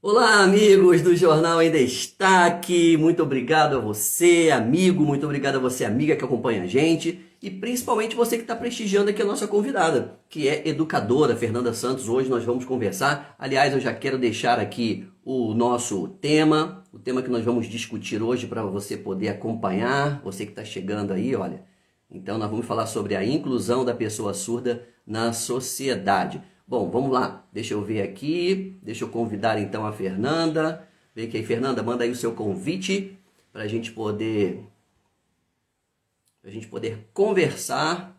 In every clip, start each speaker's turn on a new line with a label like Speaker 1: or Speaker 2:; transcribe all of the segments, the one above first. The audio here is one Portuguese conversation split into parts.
Speaker 1: Olá, amigos do Jornal em Destaque. Muito obrigado a você, amigo. Muito obrigado a você, amiga, que acompanha a gente. E principalmente você que está prestigiando aqui a nossa convidada, que é educadora Fernanda Santos. Hoje nós vamos conversar. Aliás, eu já quero deixar aqui o nosso tema, o tema que nós vamos discutir hoje para você poder acompanhar. Você que está chegando aí, olha. Então, nós vamos falar sobre a inclusão da pessoa surda na sociedade. Bom, vamos lá. Deixa eu ver aqui. Deixa eu convidar então a Fernanda. Vem aqui, Fernanda, manda aí o seu convite para a gente poder conversar,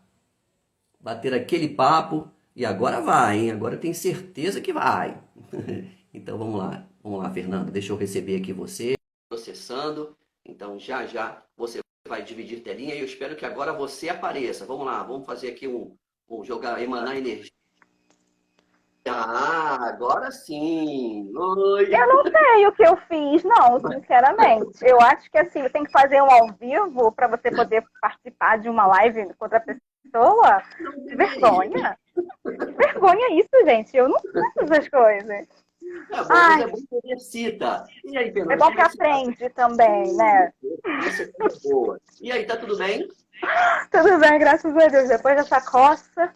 Speaker 1: bater aquele papo. E agora vai, hein? Agora eu tenho certeza que vai. Então vamos lá. Vamos lá, Fernanda. Deixa eu receber aqui você. Processando. Então já já você vai dividir telinha e eu espero que agora você apareça. Vamos lá, vamos fazer aqui um jogar, emanar energia. Ah, agora sim. Oi.
Speaker 2: Eu não sei o que eu fiz, não, sinceramente. Eu acho que assim, tem que fazer um ao vivo para você poder participar de uma live com outra pessoa.
Speaker 1: Não
Speaker 2: Que
Speaker 1: deveria.
Speaker 2: vergonha. Que vergonha isso, gente. Eu não faço essas coisas.
Speaker 1: É bom, mas
Speaker 2: Ai,
Speaker 1: é bom que exercita. E aí,
Speaker 2: é
Speaker 1: Fernanda,
Speaker 2: bom
Speaker 1: como
Speaker 2: que
Speaker 1: é que você está?
Speaker 2: aprende também, né?
Speaker 1: Isso é coisa boa. E aí, tá tudo bem?
Speaker 2: Tudo bem, graças a Deus. Depois dessa coça,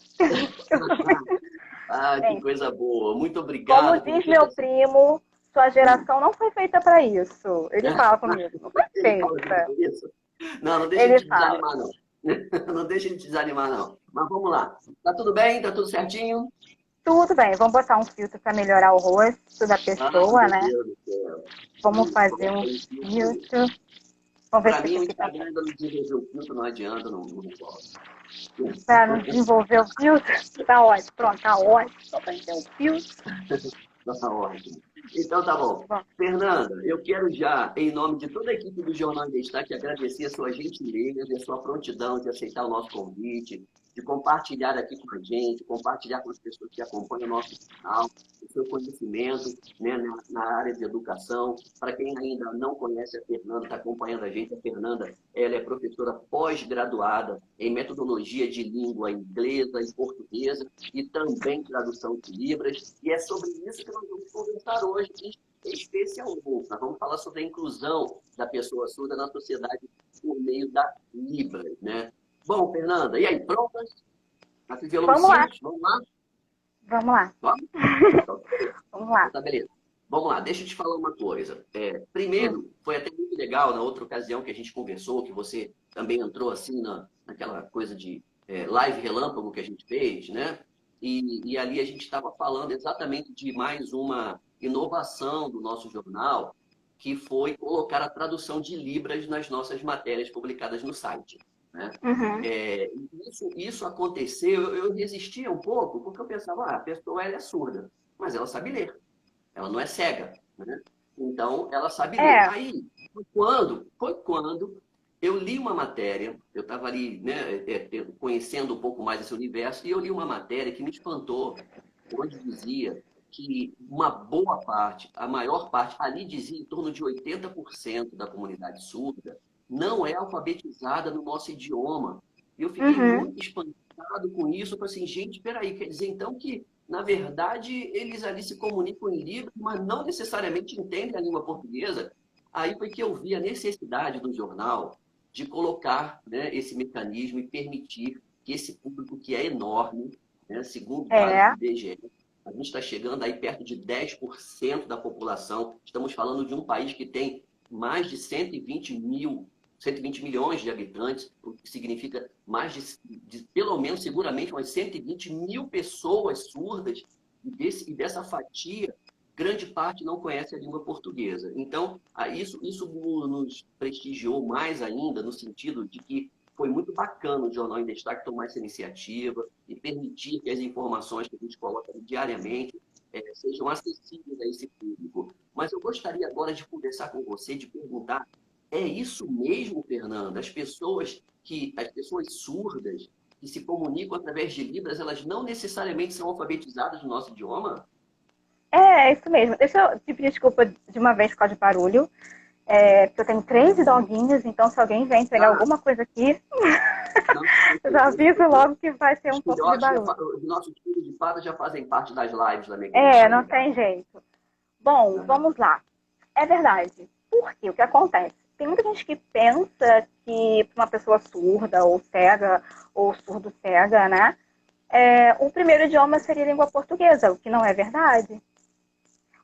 Speaker 1: Ah, que
Speaker 2: gente,
Speaker 1: coisa boa. Muito
Speaker 2: como
Speaker 1: obrigado por
Speaker 2: diz
Speaker 1: ter
Speaker 2: meu
Speaker 1: essa...
Speaker 2: primo, sua geração não foi feita para isso. Ele fala comigo, não foi
Speaker 1: Ele fala
Speaker 2: feita.
Speaker 1: tudo isso. Não, não deixa ele
Speaker 2: Ele
Speaker 1: te
Speaker 2: fala.
Speaker 1: desanimar, não. Não deixa ele te desanimar, não. Mas vamos lá. Tá tudo bem? Tá tudo certinho?
Speaker 2: Tudo bem, vamos botar um filtro para melhorar o rosto da
Speaker 1: Ah,
Speaker 2: pessoa,
Speaker 1: meu
Speaker 2: né?
Speaker 1: Deus do céu.
Speaker 2: Vamos fazer
Speaker 1: Coloca
Speaker 2: um
Speaker 1: aí filtro aí.
Speaker 2: filtro. Vamos ver
Speaker 1: Para
Speaker 2: se
Speaker 1: mim,
Speaker 2: esse
Speaker 1: o
Speaker 2: aqui tá
Speaker 1: Instagram
Speaker 2: bom.
Speaker 1: ainda não desenvolveu o filtro, não adianta, não resolve.
Speaker 2: Para não desenvolver o filtro, tá ótimo. Pronto, tá ótimo. Só para ter um filtro.
Speaker 1: Tá ótimo. Então tá bom.
Speaker 2: Bom,
Speaker 1: Fernanda, eu quero já, em nome de toda a equipe do Jornal em Destaque, agradecer a sua gentileza e a sua prontidão de aceitar o nosso convite, de compartilhar aqui com a gente, compartilhar com as pessoas que acompanham o nosso canal, o seu conhecimento, né, na área de educação. Para quem ainda não conhece a Fernanda, está acompanhando a Fernanda, ela é professora pós-graduada em metodologia de língua inglesa e portuguesa e também tradução de Libras. E é sobre isso que nós vamos conversar hoje, especialmente. Nós vamos falar sobre a inclusão da pessoa surda na sociedade por meio da Libras, né? Bom, Fernanda, e aí, prontas? Afivelou os
Speaker 2: vamos lá,
Speaker 1: cintos? Vamos lá?
Speaker 2: vamos lá,
Speaker 1: Vamos? Então, tá beleza.
Speaker 2: vamos
Speaker 1: Então,
Speaker 2: lá.
Speaker 1: tá beleza. Vamos lá, deixa eu te falar uma coisa.
Speaker 2: Hum,
Speaker 1: Primeiro, foi até muito legal na outra ocasião que a gente conversou, que você também entrou assim naquela coisa de live relâmpago que a gente fez, né? E ali a gente estava falando exatamente de mais uma inovação do nosso jornal, que foi colocar a tradução de Libras nas nossas matérias publicadas no site, né?
Speaker 2: uhum.
Speaker 1: Isso aconteceu, eu resistia um pouco, porque eu pensava, a pessoa ela é surda, mas ela sabe ler. Ela não é cega, né? Então, ela sabe ler.
Speaker 2: É,
Speaker 1: Aí, foi quando eu li uma matéria, eu estava ali, né, conhecendo um pouco mais esse universo, e eu li uma matéria que me espantou, onde dizia que uma boa parte, a maior parte, ali dizia em torno de 80% da comunidade surda, não é alfabetizada no nosso idioma. E eu fiquei
Speaker 2: uhum.
Speaker 1: muito espantado com isso. Eu falei assim, gente, peraí, quer dizer então que na verdade, eles ali se comunicam em Libras, mas não necessariamente entendem a língua portuguesa. Aí foi que eu vi a necessidade do jornal de colocar, né, esse mecanismo e permitir que esse público, que é enorme, né, segundo dados do
Speaker 2: É,
Speaker 1: IBGE, a gente está chegando aí perto de 10% da população. Estamos falando de um país que tem mais de 120 milhões de habitantes, o que significa mais de pelo menos, seguramente, umas 120 mil pessoas surdas, e dessa fatia, grande parte não conhece a língua portuguesa. Então, isso nos prestigiou mais ainda, no sentido de que foi muito bacana o Jornal em Destaque tomar essa iniciativa e permitir que as informações que a gente coloca diariamente sejam acessíveis a esse público. Mas eu gostaria agora de conversar com você, de perguntar, é isso mesmo, Fernanda? As pessoas surdas que se comunicam através de Libras, elas não necessariamente são alfabetizadas no nosso idioma?
Speaker 2: é isso mesmo. Deixa eu te pedir desculpa de uma vez por causa de barulho. Porque eu tenho 3 doguinhos, então se alguém vem pegar
Speaker 1: Ah,
Speaker 2: alguma coisa aqui,
Speaker 1: não se
Speaker 2: eu já
Speaker 1: preocupe, não se
Speaker 2: aviso
Speaker 1: preocupe.
Speaker 2: logo que vai ter
Speaker 1: Os
Speaker 2: um pouco de
Speaker 1: filhotes,
Speaker 2: barulho.
Speaker 1: os nossos filhos de fada já fazem parte das lives da minha
Speaker 2: É,
Speaker 1: tá
Speaker 2: não
Speaker 1: legal.
Speaker 2: tem jeito. Bom, vamos lá. É verdade. Por quê? O que acontece? Tem muita gente que pensa que para uma pessoa surda ou surdo-cega, né? O primeiro idioma seria a língua portuguesa, o que não é verdade.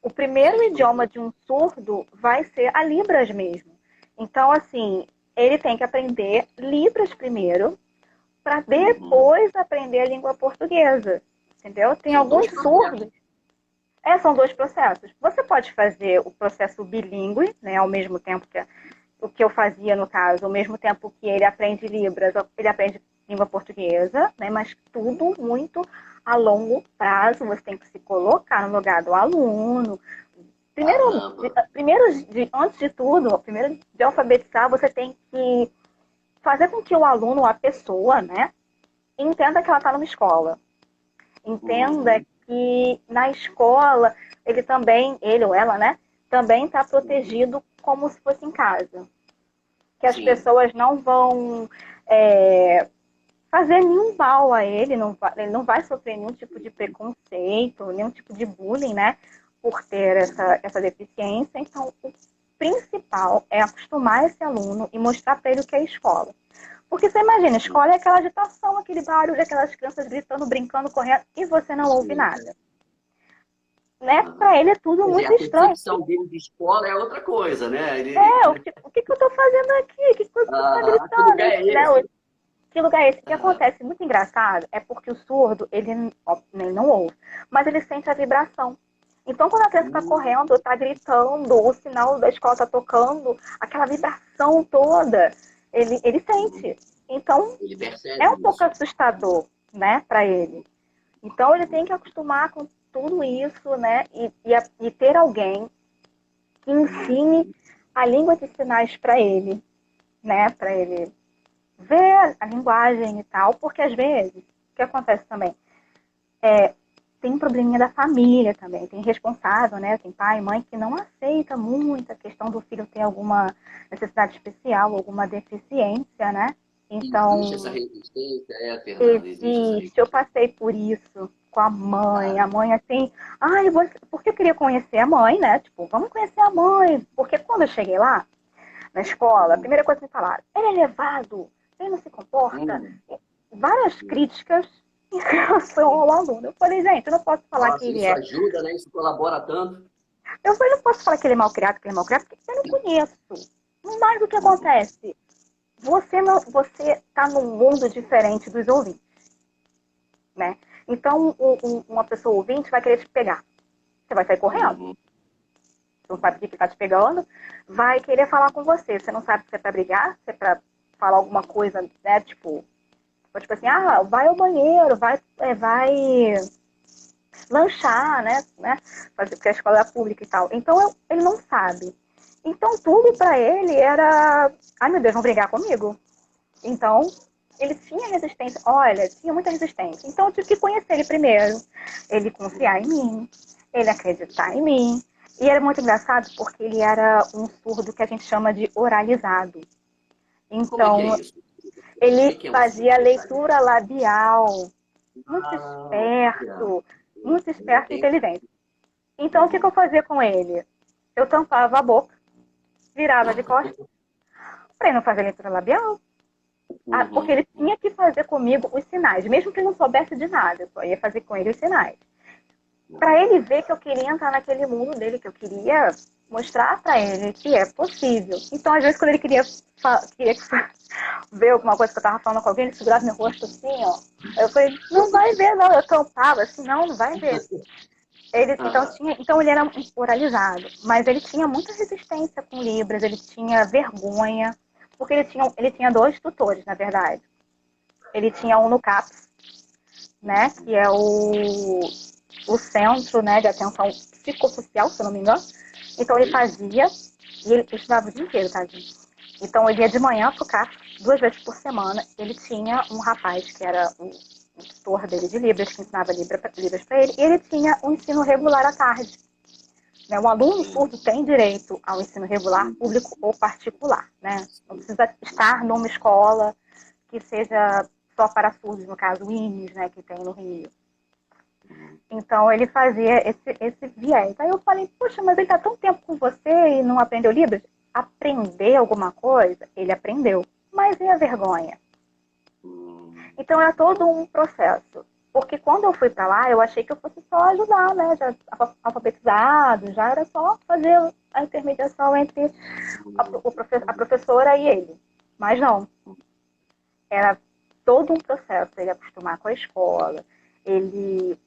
Speaker 2: O primeiro idioma de um surdo vai ser a Libras mesmo. Então, assim, ele tem que aprender Libras primeiro, para depois aprender a língua portuguesa. Entendeu? Tem
Speaker 1: São
Speaker 2: alguns
Speaker 1: dois processos.
Speaker 2: surdos. São dois processos. Você pode fazer o processo bilíngue, né, ao mesmo tempo que o que eu fazia no caso, ao mesmo tempo que ele aprende Libras, ele aprende língua portuguesa, né, mas tudo muito a longo prazo. Você tem que se colocar no lugar do aluno.
Speaker 1: Caramba.
Speaker 2: Antes de tudo, primeiro de alfabetizar, você tem que fazer com que o aluno, a pessoa, né, entenda que ela está numa escola. Entenda que na escola ele ou ela, né, também está protegido como se fosse em casa. Que as
Speaker 1: Sim.
Speaker 2: pessoas não vão fazer nenhum mal a ele não vai sofrer nenhum tipo de preconceito, nenhum tipo de bullying, né, por ter essa deficiência. Então, o principal é acostumar esse aluno e mostrar para ele o que é escola. Porque você imagina, escola é aquela agitação, aquele barulho, aquelas crianças gritando, brincando, correndo, e você não ouve
Speaker 1: Sim.
Speaker 2: nada. Né? Para ele é tudo
Speaker 1: Quer dizer,
Speaker 2: muito
Speaker 1: a
Speaker 2: estranho.
Speaker 1: percepção dele de escola é outra coisa, né? Ele,
Speaker 2: O que eu estou fazendo aqui? Que coisa que você está
Speaker 1: que lugar
Speaker 2: gritando?
Speaker 1: é
Speaker 2: Né?
Speaker 1: esse?
Speaker 2: Que lugar é esse? O que
Speaker 1: Aham.
Speaker 2: acontece muito engraçado é porque o surdo, ele nem não ouve, mas ele sente a vibração. Então, quando a criança está correndo, está gritando, o sinal da escola está tocando, aquela vibração toda, ele sente. Então,
Speaker 1: Ele
Speaker 2: é
Speaker 1: percebe
Speaker 2: um pouco
Speaker 1: isso.
Speaker 2: assustador, né, para ele. Então, ele tem que acostumar com tudo isso, né, e ter alguém que ensine a língua de sinais para ele, né, para ele ver a linguagem e tal, porque às vezes, o que acontece também? Tem um probleminha da família também, tem responsável, né? Tem pai e mãe que não aceita muito a questão do filho ter alguma necessidade especial, alguma deficiência, né?
Speaker 1: Existe essa
Speaker 2: Então,
Speaker 1: resistência, Fernanda, existe essa
Speaker 2: existe. Eu
Speaker 1: resistência.
Speaker 2: passei por isso com a mãe. A mãe assim, ai, porque eu queria conhecer a mãe, né? Tipo, vamos conhecer a mãe. Porque quando eu cheguei lá, na escola, a primeira coisa que me falaram, ele é levado, ele não se comporta.
Speaker 1: Hum,
Speaker 2: Várias críticas em relação ao aluno. Eu falei, gente, eu não posso falar que
Speaker 1: nossa,
Speaker 2: ele
Speaker 1: isso
Speaker 2: é.
Speaker 1: ajuda, né? Isso colabora tanto.
Speaker 2: Eu falei, não posso falar que ele é mal criado, que ele é mal criado, porque eu não conheço. Mas o que acontece? Você está num mundo diferente dos ouvintes, né? Então, uma pessoa ouvinte vai querer te pegar. Você vai sair correndo.
Speaker 1: Uhum.
Speaker 2: Você não sabe o que está te pegando. Vai querer falar com você. Você não sabe se é para brigar, se é para falar alguma coisa, né? Tipo assim, vai ao banheiro, vai lanchar, né? Porque a escola é pública e tal. Então, ele não sabe. Então, tudo para ele era, ai meu Deus, vão brigar comigo. Então, ele tinha resistência. Olha, tinha muita resistência. Então, eu tive que conhecer ele primeiro. Ele confiar em mim. Ele acreditar em mim. E era muito engraçado porque ele era um surdo que a gente chama de oralizado.
Speaker 1: Como é que é
Speaker 2: Então,
Speaker 1: isso? O
Speaker 2: ele
Speaker 1: que é um
Speaker 2: fazia
Speaker 1: surdo oralizado?
Speaker 2: leitura labial.
Speaker 1: Olha,
Speaker 2: Muito
Speaker 1: ainda
Speaker 2: esperto e
Speaker 1: tem.
Speaker 2: inteligente. Então, o que eu
Speaker 1: Uhum.
Speaker 2: fazia com ele? Eu tampava a boca, virava de costas, para ele não fazer leitura labial. Porque
Speaker 1: Uhum.
Speaker 2: ele tinha que fazer comigo os sinais, mesmo que ele não soubesse de nada, eu só ia fazer com ele os sinais. Para ele ver que eu queria entrar naquele mundo dele, que eu queria mostrar para ele que é possível. Então, às vezes, quando ele queria ver alguma coisa que eu tava falando com alguém, ele segurava meu rosto assim, ó. Eu falei, não vai ver, não. Eu tampava assim, não vai ver.
Speaker 1: Aham.
Speaker 2: Então ele era oralizado, mas ele tinha muita resistência com Libras, ele tinha vergonha, porque ele tinha dois tutores, na verdade. Ele tinha um no CAPS, né, que é o Centro, né, de Atenção Psicossocial, se eu não me engano. Então ele fazia, e ele estudava o dia inteiro, tadinho. Então ele ia de manhã pro CAPS, 2 vezes por semana. Ele tinha um rapaz que era o tutor dele de Libras, que ensinava Libras para ele, e ele tinha um ensino regular à tarde. Né? Um aluno surdo tem direito ao ensino regular, público ou particular. Né? Não precisa estar numa escola que seja só para surdos, no caso o INES, né, que tem no Rio. Então, ele fazia esse viés. Aí eu falei, poxa, mas ele está tão tempo com você e não aprendeu Libras? Aprender alguma coisa? Ele aprendeu. Mas e a vergonha? Então, é todo um processo. Porque quando eu fui para lá, eu achei que eu fosse só ajudar, né? Já alfabetizado, já era só fazer a intermediação entre a professora e ele. Mas não. Era todo um processo. Ele acostumar com a escola, ele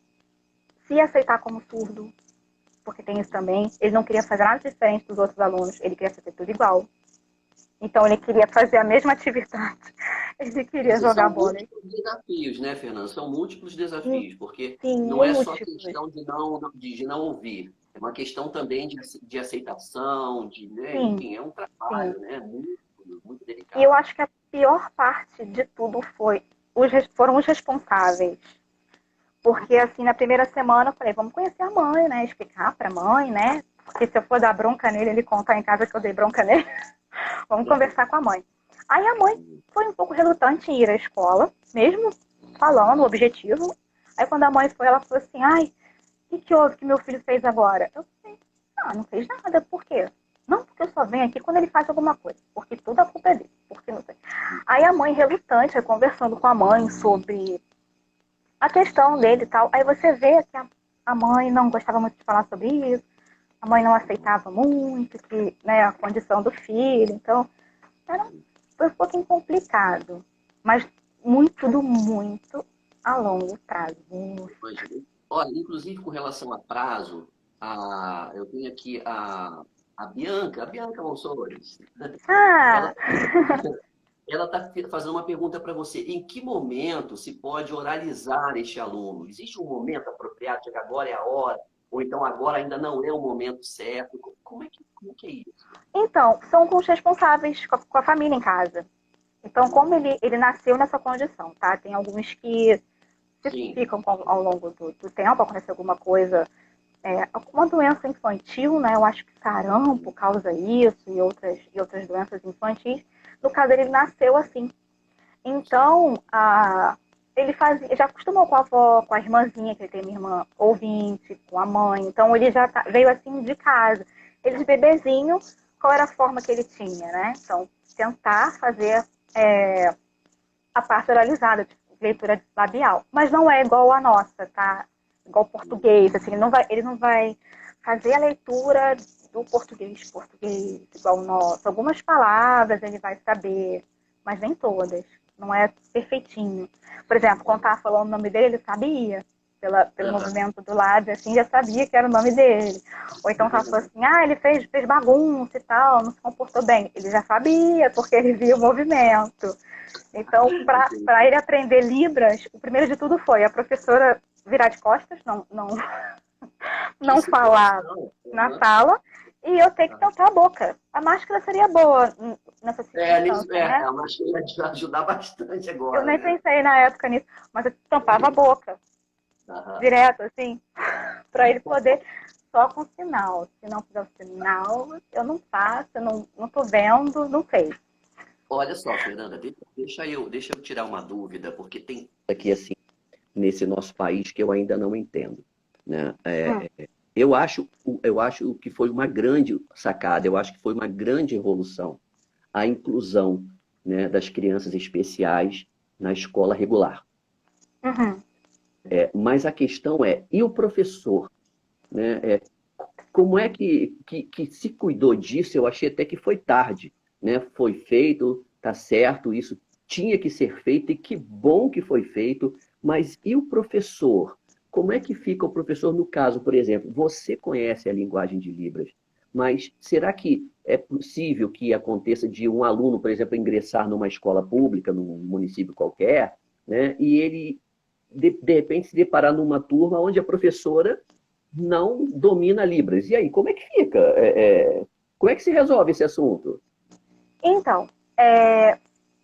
Speaker 2: se aceitar como surdo, porque tem isso também. Ele não queria fazer nada diferente dos outros alunos, ele queria fazer tudo igual. Então, ele queria fazer a mesma atividade. Ele queria
Speaker 1: Esses
Speaker 2: jogar
Speaker 1: são
Speaker 2: bola.
Speaker 1: múltiplos desafios, né, Fernando? São múltiplos desafios, porque
Speaker 2: Sim,
Speaker 1: não é só
Speaker 2: múltiplos.
Speaker 1: questão de não ouvir, é uma questão também de aceitação, né,
Speaker 2: Sim,
Speaker 1: enfim, é um
Speaker 2: sim.
Speaker 1: trabalho, né, muito
Speaker 2: E eu
Speaker 1: delicado.
Speaker 2: acho que a pior parte de tudo foram os responsáveis. Porque, assim, na primeira semana eu falei, vamos conhecer a mãe, né? Explicar pra mãe, né? Porque se eu for dar bronca nele, ele contar em casa que eu dei bronca nele. Vamos conversar com a mãe. Aí a mãe foi um pouco relutante em ir à escola, mesmo falando o objetivo. Aí quando a mãe foi, ela falou assim, ai, o que houve que meu filho fez agora? Eu falei, não fez nada, por quê? Não, porque eu só venho aqui quando ele faz alguma coisa, porque tudo a culpa é dele, porque não sei. Aí a mãe relutante, conversando com a mãe sobre a questão dele e tal. Aí você vê que a mãe não gostava muito de falar sobre isso, a mãe não aceitava muito que, né, a condição do filho. Então, foi um pouquinho complicado, mas tudo muito a longo prazo.
Speaker 1: Imagina. Olha, inclusive com relação a prazo, eu tenho aqui a Bianca Monsores,
Speaker 2: Ah,
Speaker 1: ela ela está fazendo uma pergunta para você. Em que momento se pode oralizar este aluno? Existe um momento apropriado, que agora é a hora, ou então agora ainda não é o momento certo? Como é que é isso?
Speaker 2: então, são com os responsáveis, com a família em casa. Então, como ele nasceu nessa condição, tá? Tem alguns que se
Speaker 1: Sim.
Speaker 2: ficam ao longo do tempo, acontece alguma coisa, uma doença infantil, né? Eu acho que sarampo causa isso e outras doenças infantis. No caso, ele nasceu assim. Então, ele já acostumou com a avó, com a irmãzinha, que ele tem uma irmã ouvinte, com a mãe. Então, ele já veio assim de casa. Ele de bebezinho, qual era a forma que ele tinha, né? Então, tentar fazer a parte oralizada, tipo, leitura labial. Mas não é igual a nossa, tá? Igual português, assim, ele não vai fazer a leitura do português, igual o nosso. Algumas palavras ele vai saber, mas nem todas. Não é perfeitinho. Por exemplo, quando estava falando o nome dele, ele sabia. Pelo
Speaker 1: Aham.
Speaker 2: movimento do lábio, assim, já sabia que era o nome dele. Ou então tava falando assim, ele fez bagunça e tal, não se comportou bem. Ele já sabia, porque ele via o movimento. Então, para ele aprender Libras, o primeiro de tudo foi a professora virar de costas,
Speaker 1: Que
Speaker 2: não falar
Speaker 1: situação.
Speaker 2: na
Speaker 1: Aham.
Speaker 2: sala, e eu ter que tampar a boca. A máscara seria boa nessa circunstância, né?
Speaker 1: Eu acho que vai ajudar bastante
Speaker 2: Eu
Speaker 1: agora,
Speaker 2: nem
Speaker 1: né?
Speaker 2: pensei na época nisso, mas eu tampava a boca,
Speaker 1: Aham.
Speaker 2: direto, assim, para ele poder só com sinal. Se não fizer o sinal, eu não faço, eu não tô vendo, não fez.
Speaker 1: Olha só, Fernanda, deixa eu tirar uma dúvida, porque tem aqui assim, nesse nosso país que eu ainda não entendo, né?
Speaker 2: Hum,
Speaker 1: Eu acho que foi uma grande sacada, eu acho que foi uma grande evolução a inclusão, né, das crianças especiais na escola regular.
Speaker 2: uhum.
Speaker 1: Mas a questão e o professor? Né? Como é que se cuidou disso? Eu achei até que foi tarde. Né? Foi feito, tá certo, isso tinha que ser feito, e que bom que foi feito, mas e o professor? Como é que fica o professor no caso, por exemplo, você conhece a linguagem de Libras, mas será que é possível que aconteça de um aluno, por exemplo, ingressar numa escola pública, num município qualquer, né, e ele, de repente, se deparar numa turma onde a professora não domina Libras? E aí, como é que fica? Como é que se resolve esse assunto?
Speaker 2: Então,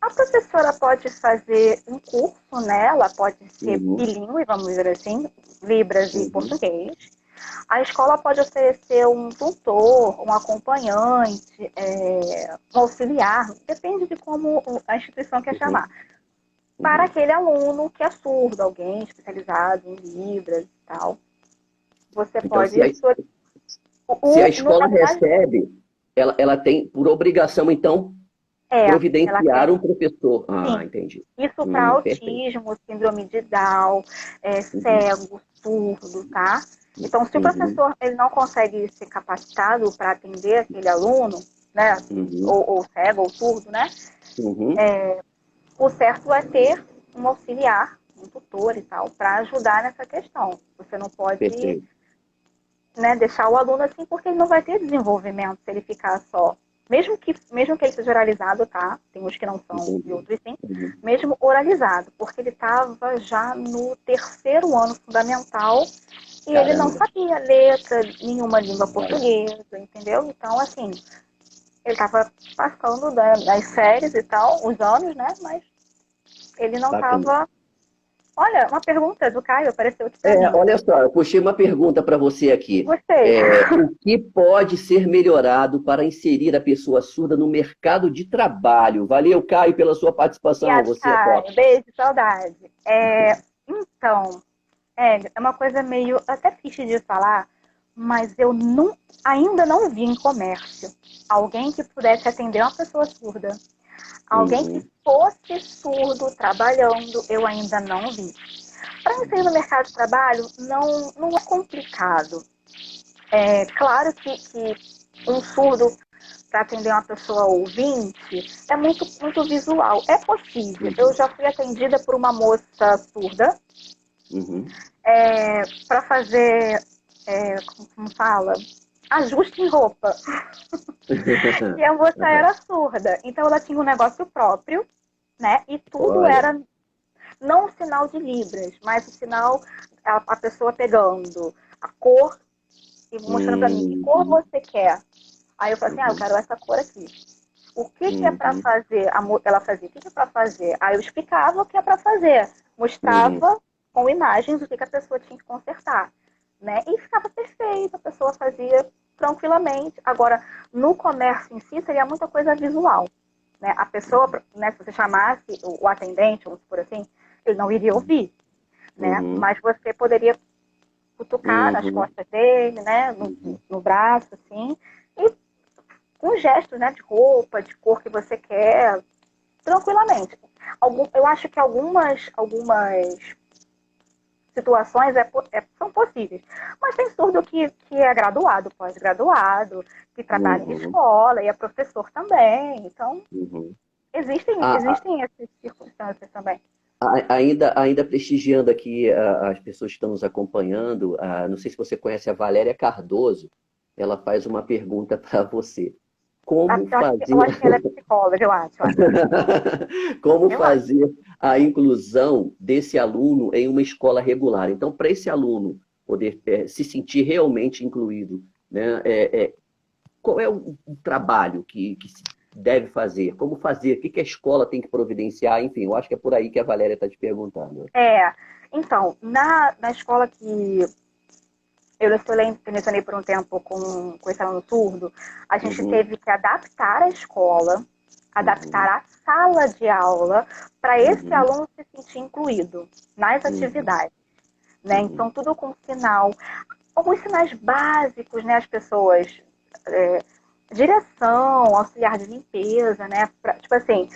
Speaker 2: a professora pode fazer um curso, né? Ela pode ser
Speaker 1: Uhum,
Speaker 2: bilíngue, vamos dizer assim, Libras e
Speaker 1: uhum,
Speaker 2: português. A escola pode oferecer um tutor, um acompanhante, um auxiliar, depende de como a instituição quer
Speaker 1: uhum,
Speaker 2: chamar, para
Speaker 1: uhum.
Speaker 2: aquele aluno que é surdo, alguém especializado em Libras. tal. Você
Speaker 1: Então,
Speaker 2: pode...
Speaker 1: se a escola recebe, ela tem por obrigação, então, providenciar um professor.
Speaker 2: Sim.
Speaker 1: Entendi.
Speaker 2: Isso para
Speaker 1: Perfeito.
Speaker 2: autismo, síndrome de Down, cego, surdo, tá? Então, se o professor ele não consegue ser capacitado para atender aquele aluno, né? Ou cego ou surdo, né? O certo é ter um auxiliar, um tutor e tal, para ajudar nessa questão. Você não pode, né, deixar o aluno assim, porque ele não vai ter desenvolvimento se ele ficar só. Mesmo que ele seja oralizado, tá? Tem uns que não são e outros sim. Mesmo oralizado, porque ele estava já no 3º ano fundamental e ele não sabia letra, nenhuma língua portuguesa, entendeu? Então, assim, ele estava passando das séries e tal, os anos, né? Mas ele não estava... Olha, uma pergunta do Caio apareceu aqui pra mim.
Speaker 1: Olha só, eu puxei uma pergunta para você aqui.
Speaker 2: Gostei.
Speaker 1: O que pode ser melhorado para inserir a pessoa surda no mercado de trabalho? Valeu, Caio, pela sua participação. Você é top.
Speaker 2: Beijo, saudade. Então, é uma coisa meio até triste de falar, mas eu ainda não vi em comércio alguém que pudesse atender uma pessoa surda. Alguém que fosse surdo trabalhando, eu ainda não vi. Para inserir no mercado de trabalho, não é complicado. É claro que um surdo para atender uma pessoa ouvinte é muito, muito visual. É possível. Eu já fui atendida por uma moça surda para fazer, como fala, ajuste em roupa. E a moça era surda. Então ela tinha um negócio próprio, né? E tudo era não o sinal de libras, mas o sinal, a pessoa pegando a cor e mostrando para mim que cor você quer. Aí eu falei assim, eu quero essa cor aqui. O que é para fazer? Ela fazia, o que é para fazer? Aí eu explicava o que é para fazer. Mostrava com imagens o que a pessoa tinha que consertar. Né? E ficava perfeito, a pessoa fazia tranquilamente. Agora, no comércio em si, seria muita coisa visual. Né? A pessoa, né, se você chamasse o atendente, vamos supor assim, ele não iria ouvir. Né? Mas você poderia cutucar nas costas dele, né? No braço, assim, e com gestos, né, de roupa, de cor que você quer, tranquilamente. Eu acho que algumas situações são possíveis. Mas tem surdo que é graduado, pós-graduado, que trabalha em escola e é professor também. Então, existem essas circunstâncias também.
Speaker 1: Ainda prestigiando aqui as pessoas que estão nos acompanhando, não sei se você conhece a Valéria Cardoso, ela faz uma pergunta para você. Como fazer...
Speaker 2: Eu acho que ela é psicóloga, eu acho.
Speaker 1: Como fazer a inclusão desse aluno em uma escola regular? Então, para esse aluno poder se sentir realmente incluído, né, qual é o trabalho que se deve fazer? Como fazer? O que a escola tem que providenciar? Enfim, eu acho que é por aí que a Valéria está te perguntando.
Speaker 2: Então, na escola que eu lecionei por um tempo com esse aluno surdo, a gente teve que adaptar a escola, adaptar a sala de aula para esse aluno se sentir incluído nas atividades. Né? Então, tudo com sinal. Alguns sinais básicos, né? As pessoas... direção, auxiliar de limpeza, né? Tipo assim,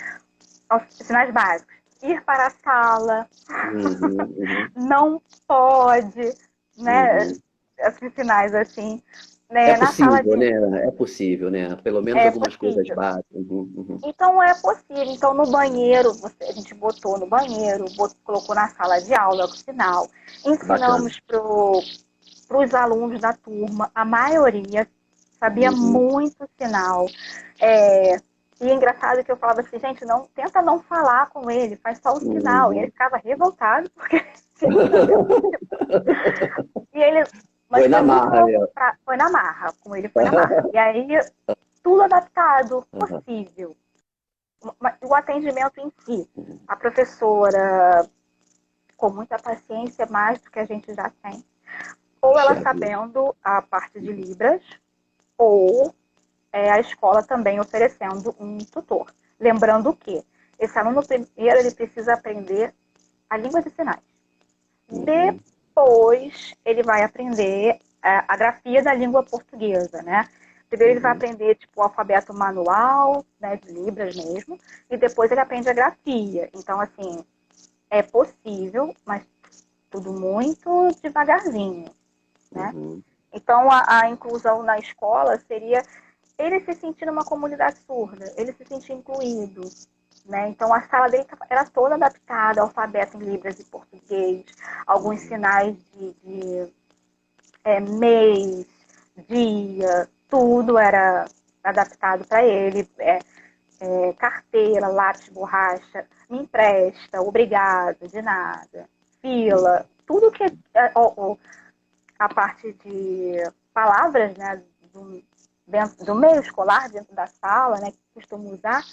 Speaker 2: sinais básicos. Ir para a sala, não pode, né? Esses sinais assim. Né?
Speaker 1: É
Speaker 2: Na
Speaker 1: possível,
Speaker 2: sala de...
Speaker 1: né? É possível, né? Pelo menos algumas coisas
Speaker 2: possível.
Speaker 1: básicas.
Speaker 2: Então é possível. Então no banheiro, a gente botou no banheiro, colocou na sala de aula o sinal. Ensinamos para os alunos da turma, a maioria sabia muito sinal. E é engraçado que eu falava assim, gente, tenta não falar com ele, faz só o sinal. E ele ficava revoltado, porque tinha que saber o sinal. E ele... Mas
Speaker 1: foi na marra,
Speaker 2: foi na marra, com ele foi na marra. E aí, tudo adaptado, possível. O atendimento em si, a professora, com muita paciência, mais do que a gente já tem, ou ela sabendo a parte de Libras, ou a escola também oferecendo um tutor. Lembrando que esse aluno primeiro ele precisa aprender a língua de sinais. depois ele vai aprender a grafia da língua portuguesa, né? Primeiro ele vai aprender tipo, o alfabeto manual, né, de Libras mesmo, e depois ele aprende a grafia. Então, assim, é possível, mas tudo muito devagarzinho, né?
Speaker 1: Uhum.
Speaker 2: Então, a inclusão na escola seria ele se sentir numa comunidade surda, ele se sentir incluído, né? Então, a sala dele era toda adaptada ao alfabeto em Libras e português, alguns sinais de mês, dia, tudo era adaptado para ele. Carteira, lápis, borracha, me empresta, obrigado, de nada, fila, tudo que a parte de palavras, né, dentro do meio escolar, dentro da sala, né, que costumo usar,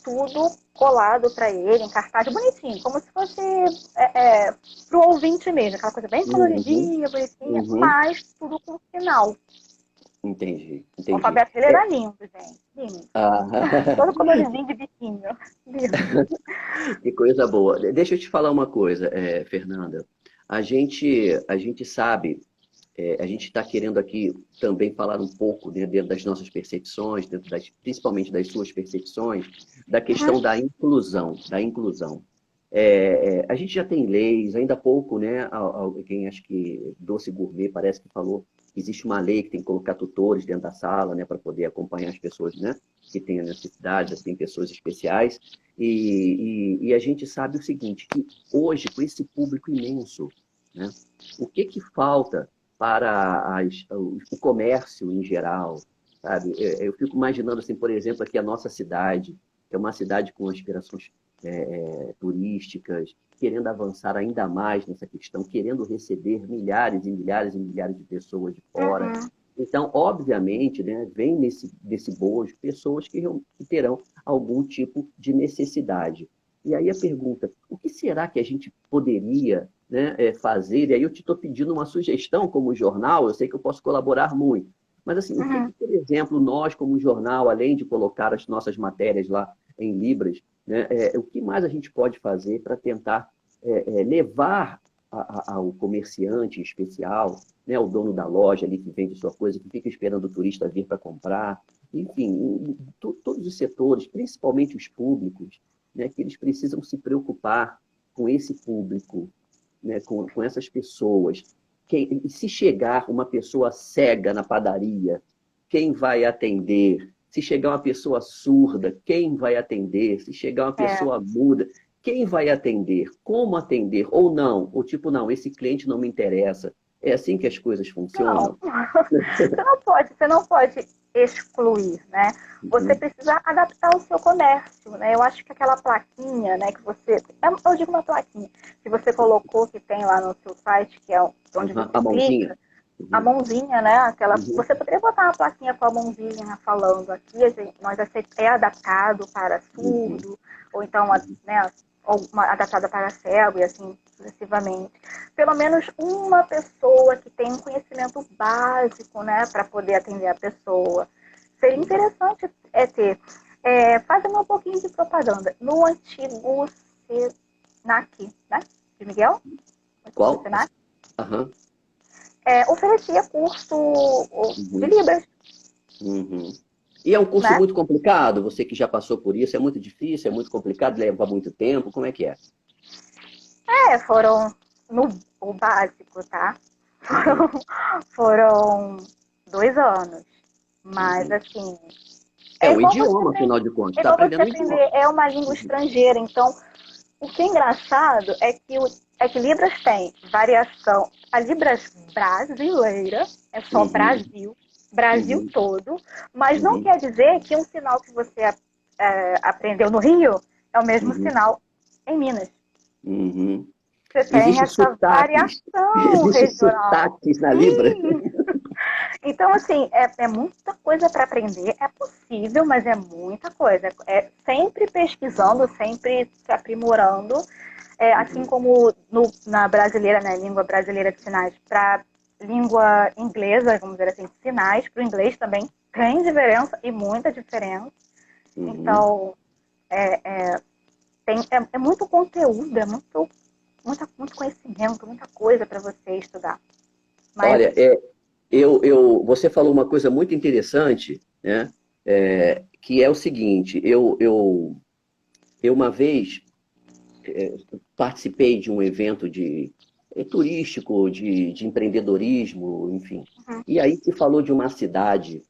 Speaker 2: tudo colado para ele, em cartaz bonitinho, como se fosse para o ouvinte mesmo, aquela coisa bem
Speaker 1: Uhum.
Speaker 2: coloridinha, bonitinha,
Speaker 1: Uhum.
Speaker 2: mas tudo com sinal.
Speaker 1: Entendi,
Speaker 2: O
Speaker 1: entendi.
Speaker 2: alfabeto dele era lindo, gente, lindo.
Speaker 1: Ah,
Speaker 2: Todo coloridinho de biquinho, lindo.
Speaker 1: que coisa boa. Deixa eu te falar uma coisa, Fernanda. A gente sabe, a gente está querendo aqui também falar um pouco dentro das nossas percepções, principalmente das suas percepções, da questão
Speaker 2: Uhum,
Speaker 1: da inclusão, da inclusão. A gente já tem leis, ainda há pouco, né? Quem acho que Doce Gourmet parece que falou que existe uma lei que tem que colocar tutores dentro da sala, né, para poder acompanhar as pessoas, né, que têm a necessidade, tem pessoas especiais. E a gente sabe o seguinte, que hoje, com esse público imenso, né, o que falta para o comércio em geral, sabe? Eu fico imaginando, assim, por exemplo, aqui a nossa cidade, que é uma cidade com aspirações turísticas, querendo avançar ainda mais nessa questão, querendo receber milhares e milhares e milhares de pessoas de fora.
Speaker 2: uhum.
Speaker 1: Então, obviamente, né, vem desse bojo pessoas que terão algum tipo de necessidade. E aí a pergunta, o que será que a gente poderia, né, fazer? E aí eu te estou pedindo uma sugestão como jornal, eu sei que eu posso colaborar muito. Mas assim, o que,
Speaker 2: Uhum.
Speaker 1: por exemplo, nós como jornal, além de colocar as nossas matérias lá em Libras, né, o que mais a gente pode fazer para tentar levar ao comerciante em especial, né, o dono da loja ali que vende sua coisa, que fica esperando o turista vir para comprar, enfim, todos os setores, principalmente os públicos, né, que eles precisam se preocupar com esse público, né, com essas pessoas. E se chegar uma pessoa cega na padaria, quem vai atender? Se chegar uma pessoa surda, quem vai atender? Se chegar uma
Speaker 2: É.
Speaker 1: pessoa muda, quem vai atender? Como atender? Ou não? Ou tipo, não, esse cliente não me interessa. É assim que as coisas
Speaker 2: Não,
Speaker 1: funcionam?
Speaker 2: você não pode excluir, né? Você
Speaker 1: Uhum.
Speaker 2: precisa adaptar o seu comércio, né? Eu acho que aquela plaquinha, né, que você, eu digo uma plaquinha, que você colocou, que tem lá no seu site, que é onde
Speaker 1: Uhum.
Speaker 2: você
Speaker 1: A mãozinha?
Speaker 2: clica, a
Speaker 1: Uhum.
Speaker 2: mãozinha, né? Aquela,
Speaker 1: Uhum.
Speaker 2: você poderia botar uma plaquinha com a mãozinha falando aqui, nós é adaptado para
Speaker 1: Uhum.
Speaker 2: surdo, ou então, né, adaptada para cego e assim sucessivamente. Pelo menos uma pessoa que tem um conhecimento básico, né, para poder atender a pessoa. Seria interessante ter. Fazendo um pouquinho de propaganda. No antigo Senac, né, de Miguel, o antigo
Speaker 1: Qual?
Speaker 2: Senac,
Speaker 1: Aham.
Speaker 2: oferecia curso de
Speaker 1: Uhum.
Speaker 2: Libras,
Speaker 1: Uhum. E é um curso
Speaker 2: né?
Speaker 1: muito complicado? Você que já passou por isso, é muito difícil, é muito complicado, leva muito tempo, como é que é?
Speaker 2: Foram no o básico, tá?
Speaker 1: Uhum.
Speaker 2: Foram, foram 2 anos. Mas,
Speaker 1: Uhum.
Speaker 2: assim,
Speaker 1: É
Speaker 2: é
Speaker 1: um
Speaker 2: igual você
Speaker 1: idioma,
Speaker 2: aprender,
Speaker 1: afinal de contas,
Speaker 2: é
Speaker 1: está
Speaker 2: igual você
Speaker 1: aprendendo um
Speaker 2: aprender,
Speaker 1: idioma.
Speaker 2: é uma língua
Speaker 1: Uhum.
Speaker 2: estrangeira. Então, o que é engraçado é que Libras tem variação. A Libras brasileira é só
Speaker 1: Uhum.
Speaker 2: Brasil, Brasil
Speaker 1: Uhum.
Speaker 2: todo, mas não
Speaker 1: Uhum.
Speaker 2: quer dizer que um sinal que você aprendeu no Rio é o mesmo
Speaker 1: Uhum.
Speaker 2: sinal em Minas.
Speaker 1: Uhum.
Speaker 2: Você tem
Speaker 1: Existem
Speaker 2: essa
Speaker 1: sotaques,
Speaker 2: variação
Speaker 1: existem
Speaker 2: regional.
Speaker 1: sotaques na Libra?
Speaker 2: Sim! Então, assim, é muita coisa para aprender. É possível, mas é muita coisa. É sempre pesquisando, sempre se aprimorando. Assim
Speaker 1: Uhum.
Speaker 2: como na brasileira, né, língua brasileira de sinais, para língua inglesa, vamos dizer assim, de sinais, para o inglês também tem diferença e muita diferença.
Speaker 1: Uhum.
Speaker 2: Então, é muito conteúdo, é muito. muito conhecimento, muita coisa para você estudar. Mas,
Speaker 1: Olha, você falou uma coisa muito interessante, né? Que é o seguinte, eu uma vez participei de um evento turístico, de empreendedorismo, enfim.
Speaker 2: uhum,
Speaker 1: E aí se falou de uma cidade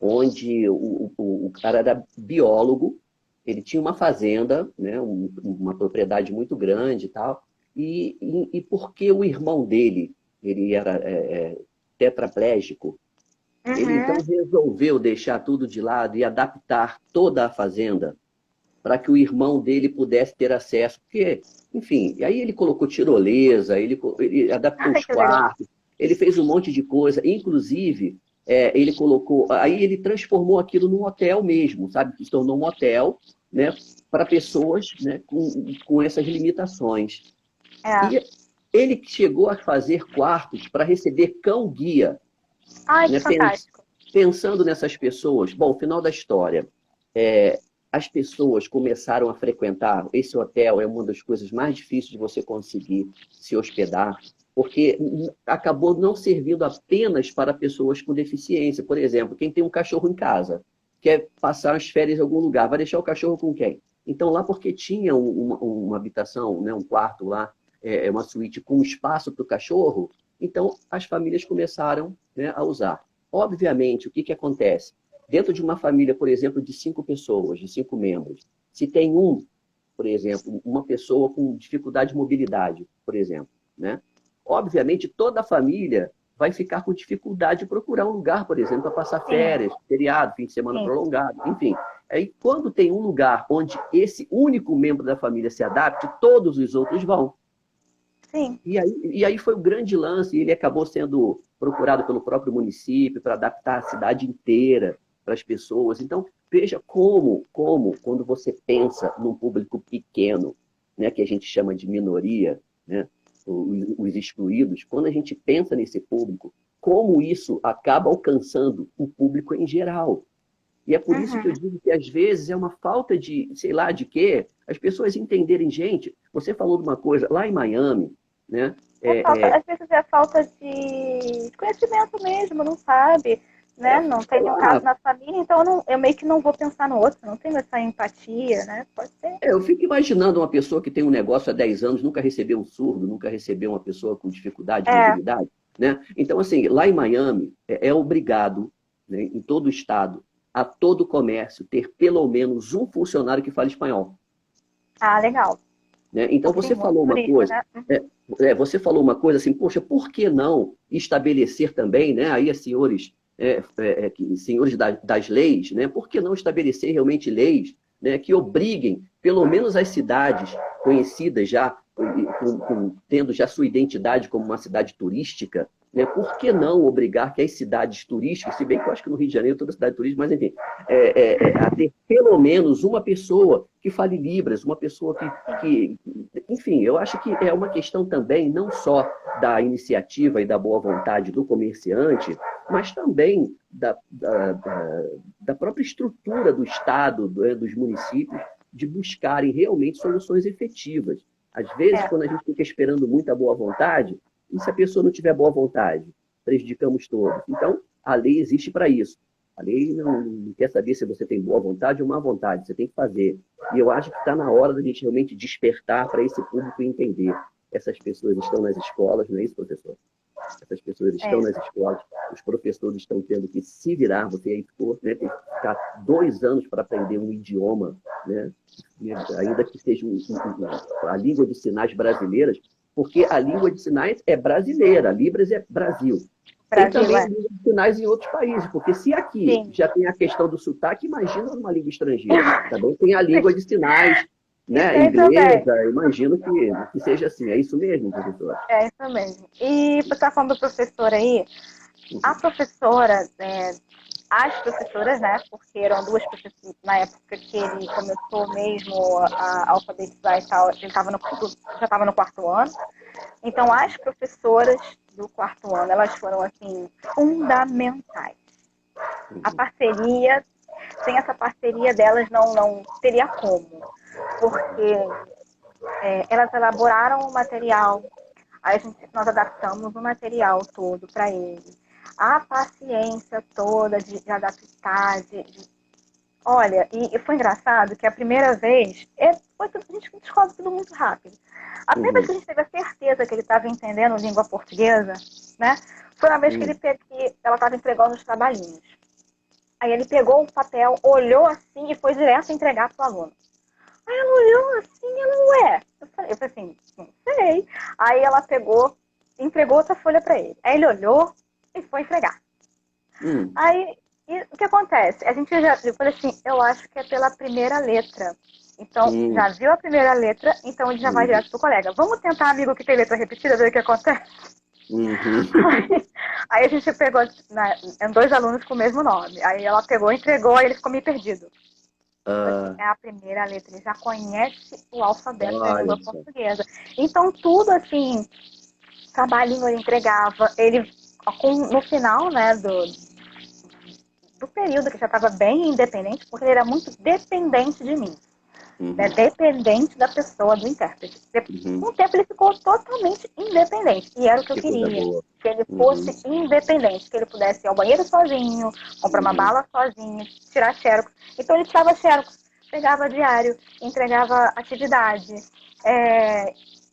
Speaker 1: onde o cara era biólogo, ele tinha uma fazenda, né, uma propriedade muito grande e tal, e porque o irmão dele, ele era tetraplégico, ele então
Speaker 2: uhum.
Speaker 1: resolveu deixar tudo de lado e adaptar toda a fazenda para que o irmão dele pudesse ter acesso. Porque, enfim, e aí ele colocou tirolesa, ele adaptou
Speaker 2: Ai,
Speaker 1: os
Speaker 2: que legal.
Speaker 1: quartos, ele fez um monte de coisa, inclusive ele colocou, aí ele transformou aquilo num hotel mesmo, sabe? Que se tornou um hotel, né, para pessoas, né, com essas limitações.
Speaker 2: É.
Speaker 1: E ele chegou a fazer quartos para receber cão-guia,
Speaker 2: Ai, que
Speaker 1: né,
Speaker 2: fantástico.
Speaker 1: pensando nessas pessoas. Bom, final da história. As pessoas começaram a frequentar esse hotel, é uma das coisas mais difíceis de você conseguir se hospedar, porque acabou não servindo apenas para pessoas com deficiência. Por exemplo, quem tem um cachorro em casa, quer passar as férias em algum lugar, vai deixar o cachorro com quem? Então, lá porque tinha uma habitação, né, um quarto lá, uma suíte com espaço para o cachorro, então as famílias começaram, né, a usar. Obviamente, o que, que acontece? Dentro de uma família, por exemplo, de 5 pessoas, de 5 membros, se tem por exemplo, uma pessoa com dificuldade de mobilidade, por exemplo, né? Obviamente, toda a família vai ficar com dificuldade de procurar um lugar, por exemplo, para passar
Speaker 2: Sim,
Speaker 1: férias, feriado, fim de semana
Speaker 2: sim,
Speaker 1: prolongado, enfim. Aí, quando tem um lugar onde esse único membro da família se adapte, todos os outros vão.
Speaker 2: sim.
Speaker 1: E aí foi o grande lance, e ele acabou sendo procurado pelo próprio município para adaptar a cidade inteira para as pessoas. Então, veja quando você pensa num público pequeno, né, que a gente chama de minoria, né, os excluídos, quando a gente pensa nesse público, como isso acaba alcançando o público em geral. E é por isso que eu
Speaker 2: Uhum.
Speaker 1: digo que às vezes é uma falta de, sei lá, de quê, as pessoas entenderem, gente, você falou de uma coisa, lá em Miami, né?
Speaker 2: Às vezes é falta de conhecimento mesmo, não sabe, né? Não tem nenhum caso
Speaker 1: Falar,
Speaker 2: na família, então eu meio que não vou pensar no outro, não tenho essa empatia, né? Pode ser.
Speaker 1: eu fico imaginando uma pessoa que tem um negócio há 10 anos, nunca recebeu um surdo, nunca recebeu uma pessoa com dificuldade de
Speaker 2: É,
Speaker 1: mobilidade, né? Então, assim, lá em Miami, é obrigado, né, em todo o estado, a todo comércio, ter pelo menos um funcionário que fale espanhol.
Speaker 2: ah, legal.
Speaker 1: Né? Então,
Speaker 2: Porque tem
Speaker 1: você
Speaker 2: muito
Speaker 1: falou uma
Speaker 2: turista,
Speaker 1: coisa,
Speaker 2: né?
Speaker 1: você falou uma coisa assim, poxa, por que não estabelecer também, né, aí senhores, senhores das leis, né, por que não estabelecer realmente leis, né, que obriguem, pelo menos as cidades conhecidas já, tendo já sua identidade como uma cidade turística, né, por que não obrigar que as cidades turísticas, se bem que eu acho que no Rio de Janeiro toda cidade turística, mas enfim, a ter pelo menos uma pessoa que fale Libras, uma pessoa enfim, eu acho que é uma questão também não só da iniciativa e da boa vontade do comerciante, mas também da própria estrutura do Estado, dos municípios, de buscarem realmente soluções efetivas. Às vezes,
Speaker 2: É,
Speaker 1: quando a gente fica esperando muita boa vontade, e se a pessoa não tiver boa vontade? Prejudicamos todos. Então, a lei existe para isso. A lei não quer saber se você tem boa vontade ou má vontade, você tem que fazer. E eu acho que está na hora da gente realmente despertar para esse público e entender. Essas pessoas estão nas escolas, não é isso, professor? Essas pessoas
Speaker 2: é
Speaker 1: estão
Speaker 2: isso.
Speaker 1: nas escolas, os professores estão tendo que se virar, você aí ficou, né, tem que ficar 2 anos para aprender um idioma, né, ainda que seja a língua de sinais brasileiras, porque a língua de sinais é brasileira, a Libras é Brasil. Tem
Speaker 2: Brasil,
Speaker 1: também
Speaker 2: é.
Speaker 1: língua de sinais em outros países, porque se aqui
Speaker 2: Sim.
Speaker 1: já tem a questão do sotaque, imagina numa língua estrangeira. Também tem a língua de sinais,
Speaker 2: E
Speaker 1: né,
Speaker 2: tem também.
Speaker 1: inglesa, imagino que seja assim. É isso mesmo, professor?
Speaker 2: É isso mesmo. E você está falando do professor aí, a
Speaker 1: Uhum.
Speaker 2: professora, as professoras, né? Porque eram duas professoras na época que ele começou mesmo a alfabetizar e tal, ele já estava no quarto ano. Então, as professoras do quarto ano, elas foram, assim, fundamentais. A
Speaker 1: Uhum.
Speaker 2: parceria, sem essa parceria delas, não teria como. Porque Elas elaboraram o material, aí nós adaptamos o material todo para ele. A paciência toda de adaptar, olha, e foi engraçado que a primeira vez, a gente descobre tudo muito rápido. A primeira vez que a gente teve a certeza que ele estava entendendo língua portuguesa, né, foi uma vez que ela estava entregando os trabalhinhos. Aí ele pegou o papel, olhou assim e foi direto entregar para o aluno. Aí ela olhou assim, ela, ué. Eu falei assim, não sei. Aí ela pegou, entregou outra folha para ele. Aí ele olhou e foi entregar. Aí, o que acontece? A gente eu falei assim, eu acho que é pela primeira letra. Então, já viu a primeira letra, então ele já vai direto pro colega. Vamos tentar, amigo, que tem letra repetida, ver o que acontece? Aí a gente pegou dois alunos com o mesmo nome. Aí ela pegou, entregou, aí ele ficou meio perdido. Assim, é a primeira letra, ele já conhece o alfabeto da língua portuguesa. Então, tudo assim, trabalhinho ele entregava, ele, no final, né, do período que já estava bem independente, porque ele era muito dependente de mim. Dependente da pessoa, do intérprete. Com o tempo ele ficou totalmente independente. E era o que eu queria. Que ele fosse independente, que ele pudesse ir ao banheiro sozinho, comprar uma bala sozinho, tirar xerox. Então ele tirava xerox, pegava diário, entregava atividade,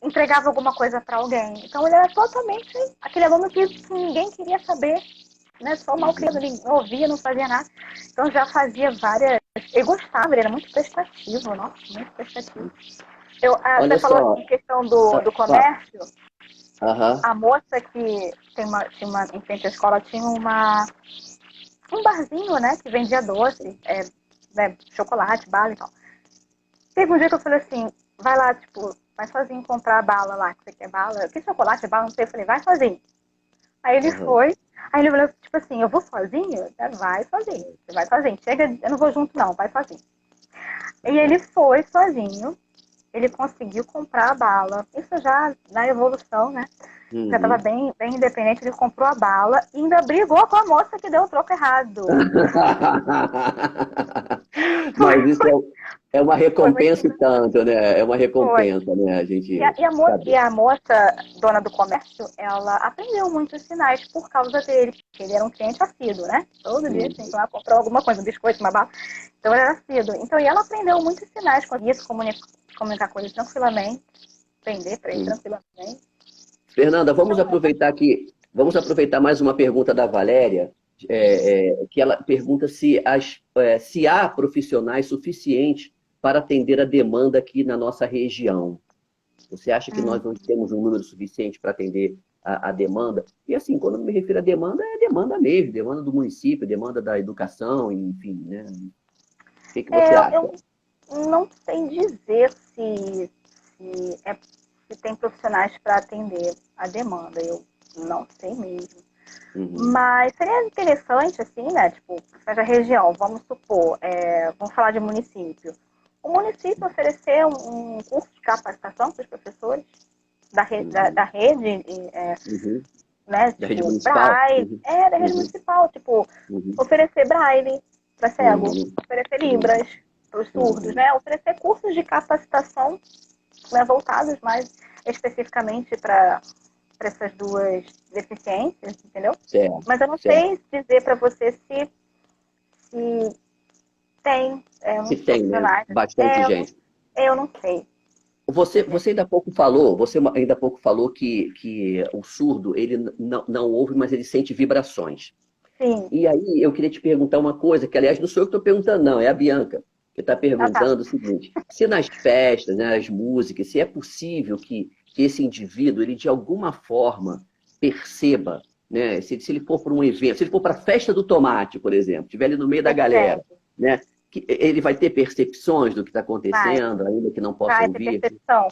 Speaker 2: entregava alguma coisa para alguém. Então ele era totalmente aquele aluno que ninguém queria saber, né? Só mal criado, ele não ouvia, não fazia nada. Então já fazia várias. Ele gostava, ele era muito prestativo, nossa, muito prestativo. Você falou assim, questão do comércio. A moça que em frente à escola tinha um barzinho, né, que vendia doce, né, chocolate, bala e tal. Teve um dia que eu falei assim, vai lá, tipo, vai sozinho comprar a bala lá, que você quer bala. Que chocolate, bala, não sei. Eu falei, vai sozinho. Aí ele foi. Aí ele falou, tipo assim, eu vou sozinho? Vai sozinho. Você vai sozinho. Chega, eu não vou junto não, vai sozinho. E ele foi sozinho. Ele conseguiu comprar a bala. Isso já na evolução, né? Já estava bem, bem independente. Ele comprou a bala e ainda brigou com a moça que deu o troco errado.
Speaker 1: Mas isso é uma recompensa e tanto, né? É uma recompensa, né? A gente
Speaker 2: e a moça, dona do comércio, ela aprendeu muitos sinais por causa dele, porque ele era um cliente assíduo, né? Todo dia tinha que ir lá comprar alguma coisa, um biscoito, uma bala. Então ele era assíduo. Então, e ela aprendeu muitos sinais, conseguia se comunicar com ele tranquilamente, aprender para ele tranquilamente.
Speaker 1: Fernanda, vamos aproveitar mais uma pergunta da Valéria, que ela pergunta se há profissionais suficientes para atender a demanda aqui na nossa região. Você acha que nós não temos um número suficiente para atender a demanda? E assim, quando eu me refiro a demanda, é demanda mesmo, demanda do município, demanda da educação, enfim, né? O que você acha?
Speaker 2: Eu não sei dizer se tem profissionais para atender a demanda, eu não sei mesmo. Mas seria interessante, assim, né? Tipo, seja região, vamos supor, vamos falar de município. O município oferecer um curso de capacitação para os professores da rede, né?
Speaker 1: Da
Speaker 2: Tipo,
Speaker 1: rede municipal?
Speaker 2: Braille, da rede municipal, tipo, oferecer Braille para cego, oferecer Libras para os surdos, né? Oferecer cursos de capacitação, né, voltados mais especificamente para essas duas deficiências, entendeu?
Speaker 1: Certo,
Speaker 2: Mas eu não sei dizer para você se tem
Speaker 1: se tem, né?
Speaker 2: profissionais.
Speaker 1: Bastante gente.
Speaker 2: Eu não sei.
Speaker 1: Você ainda há pouco falou que o surdo, ele não ouve, mas ele sente vibrações.
Speaker 2: Sim.
Speaker 1: E aí eu queria te perguntar uma coisa, que aliás não sou eu que estou perguntando, não, é a Bianca, que está perguntando o seguinte, se nas festas, né, nas músicas, se é possível que esse indivíduo, ele de alguma forma perceba, né, se ele for para um evento, se ele for para a festa do tomate, por exemplo, estiver ali no meio da galera, né, que ele vai ter percepções do que está acontecendo, ainda que não possa ouvir.
Speaker 2: Ter percepção.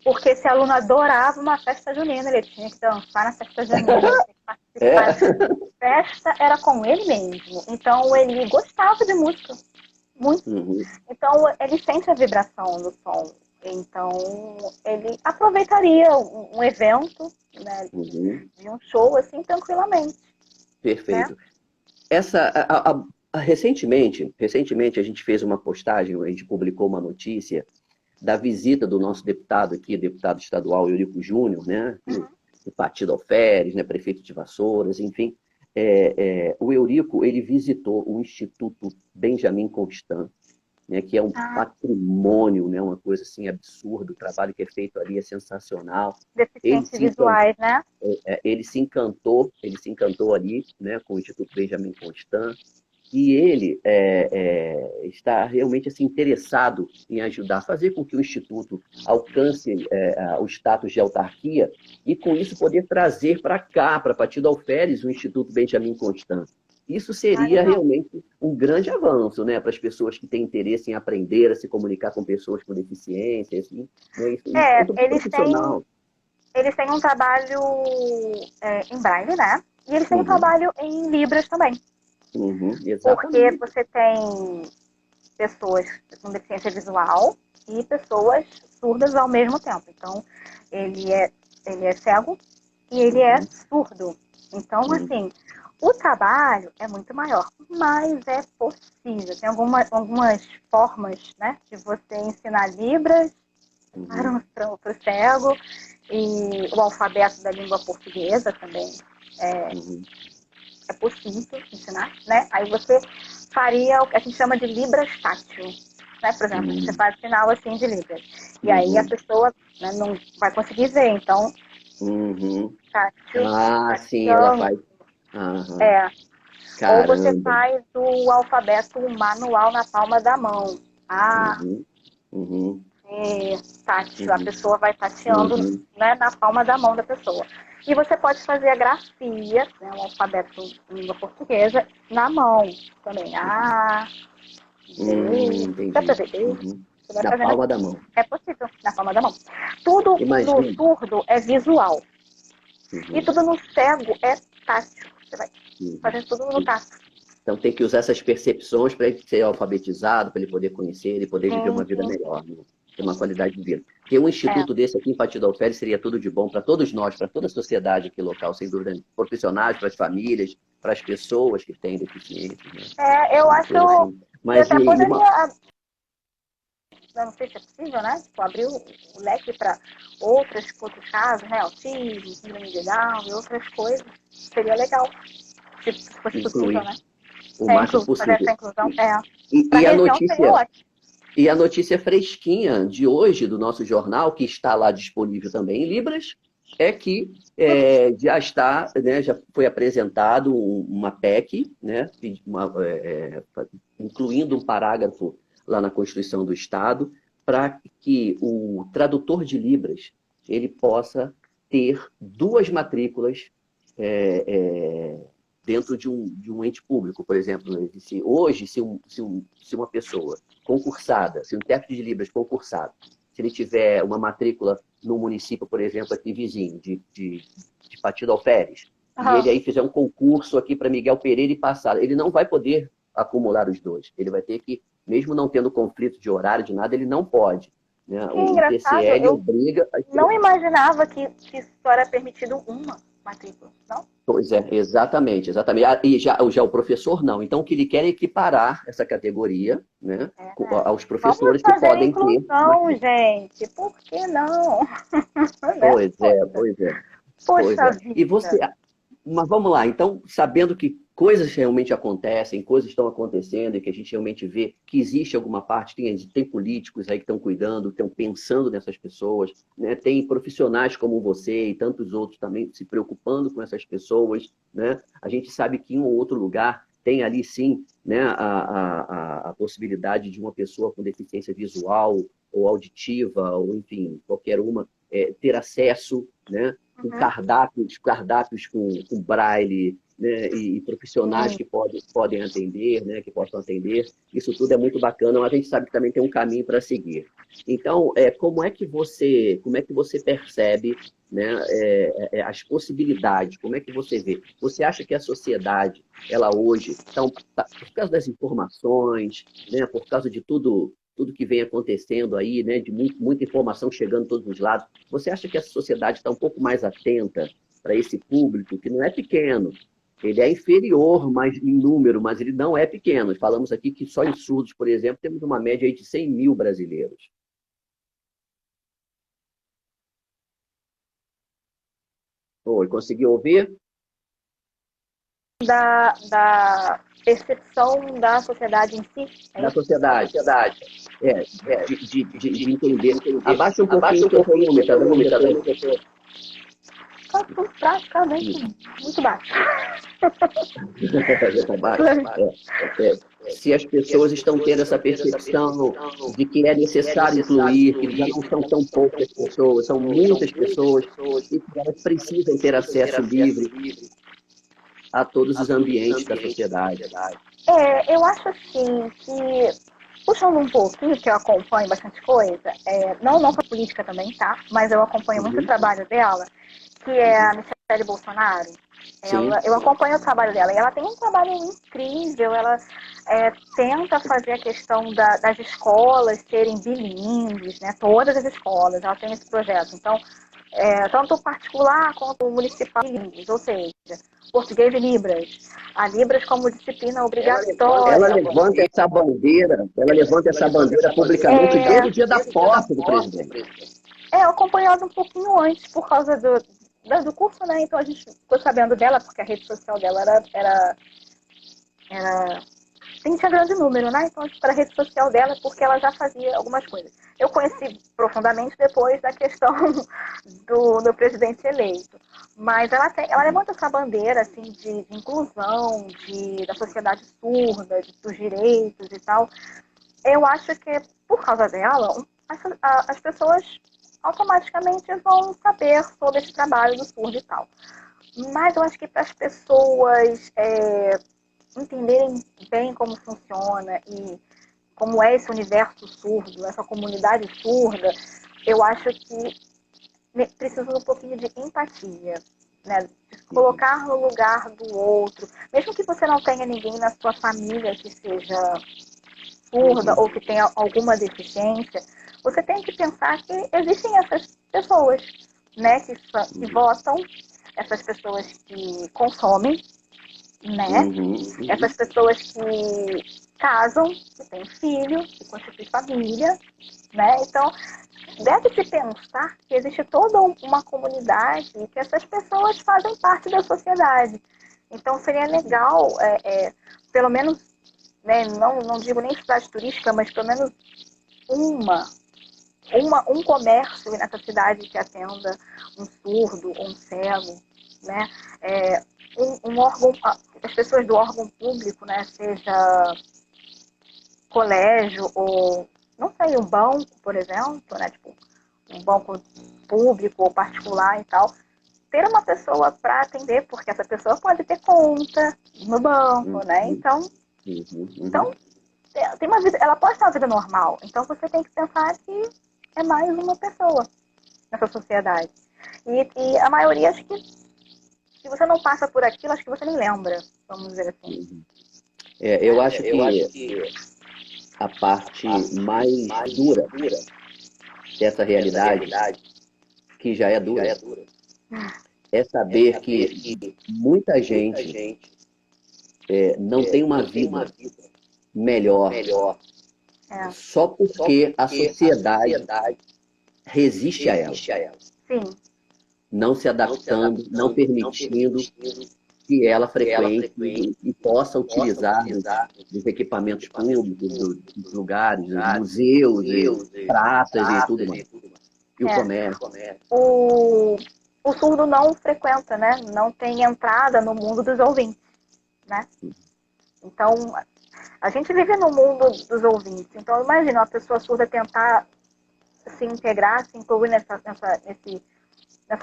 Speaker 2: Porque esse aluno adorava uma festa junina, ele tinha que dançar na festa junina, ele tinha que participar. A festa era com ele mesmo. Então ele gostava de música. Muito. Então ele sente a vibração do som. Então ele aproveitaria um evento, né, de um show assim tranquilamente.
Speaker 1: Perfeito.
Speaker 2: Né?
Speaker 1: Recentemente a gente fez uma postagem, a gente publicou uma notícia da visita do nosso deputado aqui, deputado estadual Eurico Júnior, né? Do Partido Alferes, né? Prefeito de Vassouras, enfim. O Eurico, ele visitou o Instituto Benjamin Constant, né, que é um patrimônio, né, uma coisa assim absurda, o trabalho que é feito ali é sensacional.
Speaker 2: Deficientes visuais, né?
Speaker 1: Ele se encantou ali, né, com o Instituto Benjamin Constant, e ele está realmente assim, interessado em ajudar a fazer com que o Instituto alcance o status de autarquia e, com isso, poder trazer para cá, para Partido Alferes, o Instituto Benjamin Constant. Isso seria realmente um grande avanço, né, para as pessoas que têm interesse em aprender a se comunicar com pessoas com deficiência. Assim, né? Isso é muito profissional.
Speaker 2: Eles têm um trabalho em Braille, né? E eles têm um trabalho em Libras também. Porque você tem pessoas com deficiência visual e pessoas surdas ao mesmo tempo. Então, ele é cego e ele é surdo. Então, assim, o trabalho é muito maior, mas é possível. Tem algumas formas, né, de você ensinar Libras para o cego, e o alfabeto da língua portuguesa também é possível ensinar, né? Aí você faria o que a gente chama de Libras tátil, né? Por exemplo, você faz sinal assim de Libras. E aí a pessoa, né, não vai conseguir ver, então tátil.
Speaker 1: Sim, ela faz.
Speaker 2: Ou você faz o alfabeto manual na palma da mão. Tátil, a pessoa vai tateando, né, na palma da mão da pessoa. E você pode fazer a grafia, né, o alfabeto em língua portuguesa, na mão também.
Speaker 1: Entendi. Na palma da mão.
Speaker 2: É possível, na palma da mão. Tudo no surdo é visual. E tudo no cego é tátil. Você vai fazer tudo no tátil.
Speaker 1: Então tem que usar essas percepções para ele ser alfabetizado, para ele poder conhecer e poder viver uma vida melhor, né? Ter uma qualidade de vida. Porque um instituto desse aqui em Partido Alferes seria tudo de bom para todos nós, para toda a sociedade aqui local, sem dúvida. Profissionais, para as famílias, para as pessoas que têm deficiência. Né?
Speaker 2: Eu acho assim. Mas até poderia... Eu não sei se é possível, né? Tipo, abrir o leque para outros casos, né? Autismo, síndrome de Down e outras coisas. Seria legal. Se fosse possível, né?
Speaker 1: O máximo possível.
Speaker 2: Fazer essa inclusão.
Speaker 1: E a notícia fresquinha de hoje do nosso jornal, que está lá disponível também em Libras, é que já está, né, já foi apresentado uma PEC, né, incluindo um parágrafo lá na Constituição do Estado, para que o tradutor de Libras ele possa ter 2 matrículas dentro de um ente público, por exemplo. Hoje, se uma pessoa concursada, se um intérprete de Libras concursado, se ele tiver uma matrícula no município, por exemplo, aqui vizinho, de Partido Alferes, e ele aí fizer um concurso aqui para Miguel Pereira e passar, ele não vai poder acumular os 2. Ele vai ter que, mesmo não tendo conflito de horário, de nada, ele não pode. Né? O TCL obriga...
Speaker 2: Não imaginava que só era permitido uma matrícula, não?
Speaker 1: Pois é, exatamente. E já o professor não. Então, o que ele quer é equiparar essa categoria, né, aos professores que podem ter.
Speaker 2: Inclusão, gente, por que não?
Speaker 1: Pois é.
Speaker 2: Poxa vida.
Speaker 1: E você... Mas vamos lá, então, sabendo que coisas realmente acontecem, coisas estão acontecendo e que a gente realmente vê que existe alguma parte, tem políticos aí que estão cuidando, estão pensando nessas pessoas, né? Tem profissionais como você e tantos outros também se preocupando com essas pessoas, né? A gente sabe que em um ou outro lugar tem ali sim, né, a possibilidade de uma pessoa com deficiência visual ou auditiva, ou enfim, qualquer uma, ter acesso, né? Com cardápios com braille, né, e profissionais que podem atender, né, que possam atender. Isso tudo é muito bacana, mas a gente sabe que também tem um caminho para seguir. Então, como é que você percebe, né, as possibilidades? Como é que você vê? Você acha que a sociedade, ela hoje, por causa das informações, né, por causa de tudo que vem acontecendo aí, né, de muita informação chegando de todos os lados, você acha que a sociedade está um pouco mais atenta para esse público, que não é pequeno? Ele é inferior em número, mas ele não é pequeno. Falamos aqui que só em surdos, por exemplo, temos uma média aí de 100 mil brasileiros. Oi, conseguiu ouvir?
Speaker 2: Da percepção da sociedade em si, é
Speaker 1: Da
Speaker 2: isso?
Speaker 1: sociedade. De entender. Abaixa um pouquinho o seu volume, tá dando um retorno.
Speaker 2: Tá tudo praticamente muito baixo.
Speaker 1: Já tá baixo? Se as pessoas estão tendo essa percepção de que é necessário incluir, que já não são tão poucas pessoas, são muitas pessoas, e que elas precisam ter acesso livre a todos os ambientes da sociedade.
Speaker 2: Eu acho assim que, puxando um pouquinho, que eu acompanho bastante coisa, não com a política também, tá? Mas eu acompanho muito o
Speaker 1: Uhum,
Speaker 2: trabalho dela, que é a Michelle Bolsonaro.
Speaker 1: sim.
Speaker 2: Eu acompanho o trabalho dela e ela tem um trabalho incrível. Ela tenta fazer a questão das escolas serem bilíngues, né? Todas as escolas, ela tem esse projeto. Então, tanto particular quanto municipal bilíngues, ou seja, português e Libras. A Libras como disciplina
Speaker 1: Ela
Speaker 2: obrigatória.
Speaker 1: levanta essa bandeira publicamente desde o dia da posse do presidente.
Speaker 2: Eu acompanhei ela um pouquinho antes por causa do curso, né? Então a gente ficou sabendo dela, porque a rede social dela era tinha grande número, né? Então, para a rede social dela, porque ela já fazia algumas coisas. Eu conheci profundamente depois da questão do presidente eleito. Mas ela levanta essa bandeira assim, de inclusão, da sociedade surda, dos direitos e tal. Eu acho que, por causa dela, as pessoas automaticamente vão saber sobre esse trabalho do surdo e tal. Mas eu acho que para as pessoas entenderem bem como funciona e como é esse universo surdo, essa comunidade surda, eu acho que precisa um pouquinho de empatia, né? De colocar no lugar do outro, mesmo que você não tenha ninguém na sua família que seja surda ou que tenha alguma deficiência, você tem que pensar que existem essas pessoas, né, que votam, essas pessoas que consomem, né? Essas pessoas que casam, que têm filho, que constituem família, né? Então, deve-se pensar que existe toda uma comunidade e que essas pessoas fazem parte da sociedade. Então, seria legal, pelo menos, né, não digo nem cidade turística, mas pelo menos um comércio nessa cidade que atenda um surdo ou um cego, né? Um órgão, as pessoas do órgão público, né, seja colégio ou, não sei, um banco, por exemplo, né, tipo, um banco público ou particular e tal, ter uma pessoa para atender, porque essa pessoa pode ter conta no banco, né? Então, tem uma vida, ela pode ter uma vida normal. Então, você tem que pensar que é mais uma pessoa nessa sociedade. E a maioria, acho que, se você não passa por aquilo, acho que você nem lembra, vamos dizer assim.
Speaker 1: Eu acho que a parte mais dura dessa realidade, que já é dura, é saber que muita gente não tem uma vida melhor só porque a sociedade resiste a ela,
Speaker 2: Sim.
Speaker 1: não se adaptando, não permitindo que ela frequente e possa utilizar dos equipamentos públicos, dos lugares, dos museus, praças e tudo mais. E o comércio.
Speaker 2: O surdo não frequenta, né? Não tem entrada no mundo dos ouvintes, né? Então, a gente vive no mundo dos ouvintes. Então, imagina uma pessoa surda tentar se integrar, se incluir nessa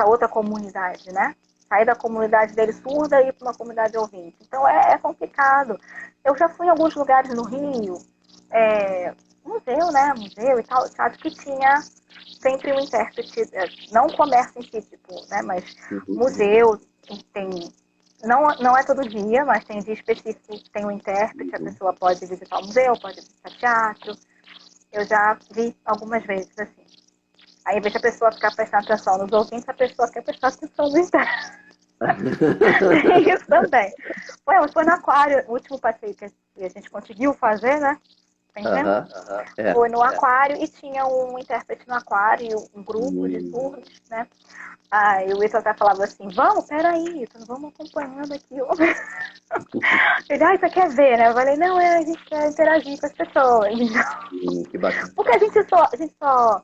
Speaker 2: outra comunidade, né? Sair da comunidade dele surda e ir para uma comunidade ouvinte. Então, é complicado. Eu já fui em alguns lugares no Rio, museu, né? Museu e tal, sabe que tinha sempre um intérprete, não o comércio em si, tipo, né? Mas museu tem. Não é todo dia, mas tem dia específico que tem um intérprete, a pessoa pode visitar o museu, pode visitar teatro. Eu já vi algumas vezes, assim. Aí, em vez de a pessoa ficar prestando atenção nos ouvintes, a pessoa quer prestar atenção no intérprete. Tem isso também. Foi no aquário, o último passeio que a gente conseguiu fazer, né? tá entendendo?
Speaker 1: É.
Speaker 2: Foi no aquário e tinha um intérprete no aquário, um grupo de surdos, né? Aí o Ítalo até falava assim, vamos, peraí, Ítalo, vamos acompanhando aqui. Ele, você quer ver, né? Eu falei, não, a gente quer interagir com as pessoas.
Speaker 1: Que bacana.
Speaker 2: Porque a gente só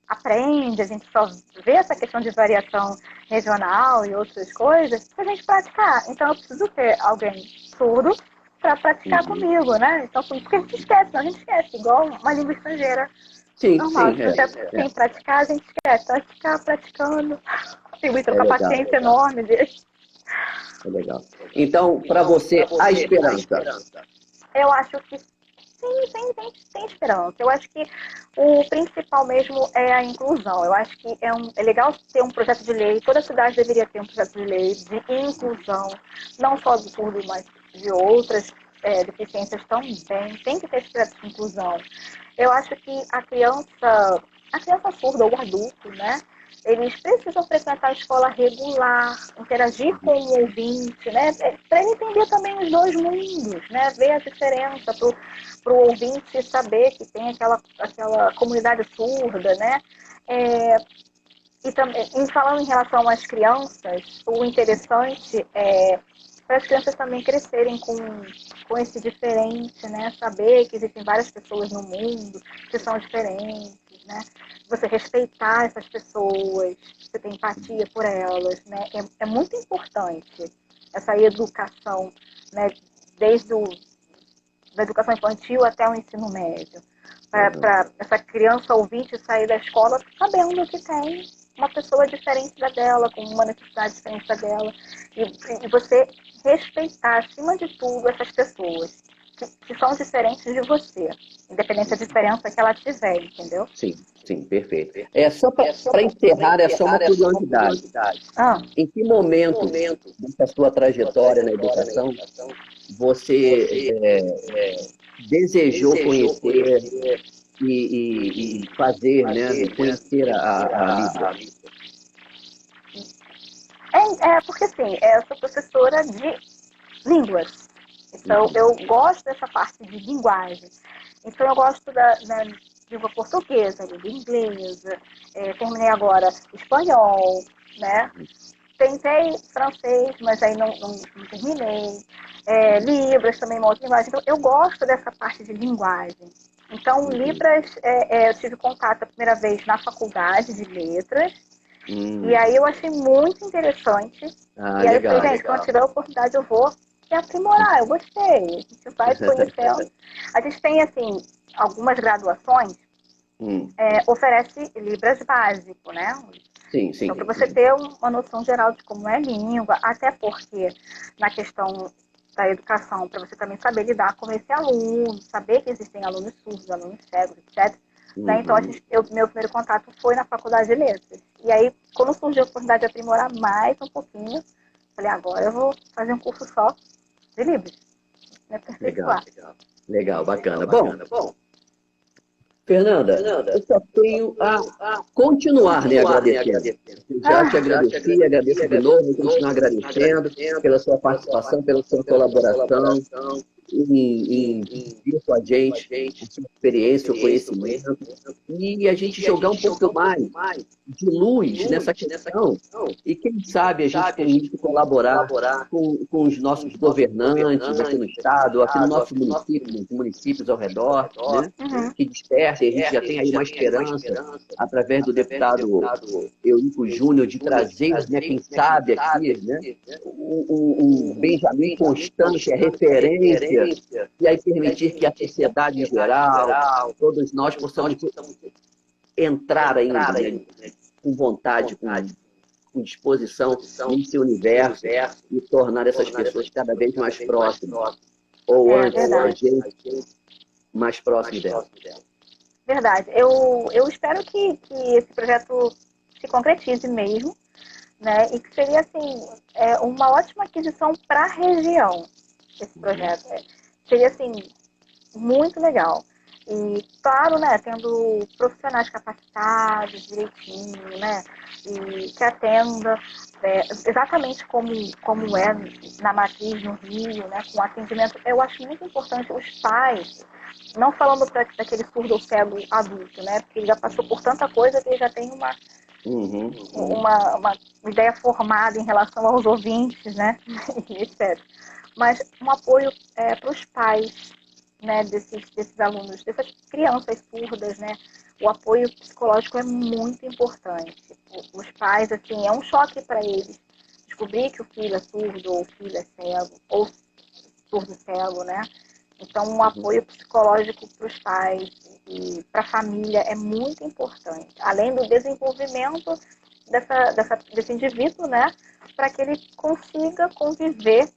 Speaker 2: aprende, a gente só vê essa questão de variação regional e outras coisas pra gente praticar. Então eu preciso ter alguém surdo para praticar comigo, né? Então, porque a gente esquece, não, a gente esquece, igual uma língua estrangeira
Speaker 1: Sim,
Speaker 2: normal.
Speaker 1: sim,
Speaker 2: Se você sem praticar, a gente esquece. Então, ficar praticando. Tem muito com a
Speaker 1: legal,
Speaker 2: paciência enorme dele.
Speaker 1: é legal. Então, para você, a esperança.
Speaker 2: Eu acho que sim, tem esperança. Eu acho que o principal mesmo é a inclusão. Eu acho que é legal ter um projeto de lei, toda cidade deveria ter um projeto de lei de inclusão, não só do surdo, mas de outras deficiências também. Tem que ter esse projeto de inclusão. Eu acho que a criança surda ou o adulto, né? Eles precisam frequentar a escola regular, interagir com o ouvinte, né? Para ele entender também os dois mundos, né? Ver a diferença, para o ouvinte saber que tem aquela comunidade surda, né? E também, falando em relação às crianças, o interessante é para as crianças também crescerem com esse diferente, né? Saber que existem várias pessoas no mundo que são diferentes, né? Você respeitar essas pessoas, você ter empatia por elas, né? É muito importante essa educação, né? Desde da educação infantil até o ensino médio. Para essa criança ouvinte sair da escola sabendo que tem uma pessoa diferente da dela, com uma necessidade diferente da dela. E você respeitar, acima de tudo, essas pessoas que são diferentes de você, independente da diferença que ela tiver, entendeu?
Speaker 1: Sim, perfeito. Só para encerrar, é só uma curiosidade. Em que momento dessa sua trajetória na educação você desejou conhecer e fazer, né, conhecer a Libras?
Speaker 2: Porque assim, eu sou professora de línguas. Então, eu gosto dessa parte de linguagem. Então, eu gosto da língua portuguesa, língua inglesa. Terminei agora espanhol, né? Tentei francês, mas aí não terminei. Libras também, uma outra linguagem. Então, eu gosto dessa parte de linguagem. Então, Libras, eu tive contato a primeira vez na faculdade de letras. E aí eu achei muito interessante. E aí eu falei, gente, quando tiver a oportunidade eu vou me aprimorar. Eu gostei. A gente vai conhecendo. A gente tem, assim, algumas graduações, oferece Libras básico, né?
Speaker 1: Sim.
Speaker 2: Então, para você ter uma noção geral de como é a língua, até porque na questão da educação, para você também saber lidar com esse aluno, saber que existem alunos surdos, alunos cegos, etc. Né? Então, meu primeiro contato foi na faculdade de letras. E aí, quando surgiu a oportunidade de aprimorar mais um pouquinho, falei, agora eu vou fazer um curso só de Libras. Né?
Speaker 1: Legal, bacana. Bom, Fernanda, eu só tenho a continuar, né, agradecendo. Eu já te agradeci, agradeço de novo, vou continuar agradecendo pela sua participação, pela sua colaboração, em dividir com a gente a sua experiência, o conhecimento, e a gente jogar um pouco mais de luz nessa questão, e quem sabe a gente com isso colaborar com os nossos governantes aqui no Estado, aqui no nosso município, nos municípios ao redor, né? Que despertem, a gente já tem aí uma esperança, através do deputado Eurico Júnior, de trazer, né, quem sabe aqui, né, o Benjamin Constant, a referência, e aí permitir que a sociedade em geral, todos nós possamos entrar ainda, né, com vontade, com disposição nesse universo e tornar essas pessoas cada vez mais próximas, ou antes, a gente mais próximo dela.
Speaker 2: Verdade. Eu espero que esse projeto se concretize mesmo, né? E que seria, assim, uma ótima aquisição para a região, esse projeto. Seria, assim, muito legal. E, claro, né, tendo profissionais capacitados direitinho, né, e que atenda exatamente como é na matriz no Rio, né, com atendimento. Eu acho muito importante os pais, não falando daquele surdo ou cego adulto, né, porque ele já passou por tanta coisa que ele já tem uma ideia formada em relação aos ouvintes, né, etc. Mas um apoio para os pais, né, desses alunos, dessas crianças surdas, né, o apoio psicológico é muito importante. Os pais, assim, é um choque para eles descobrir que o filho é surdo ou o filho é cego, ou surdo-cego, né? Então, um apoio psicológico para os pais e para a família é muito importante. Além do desenvolvimento desse indivíduo, né, para que ele consiga conviver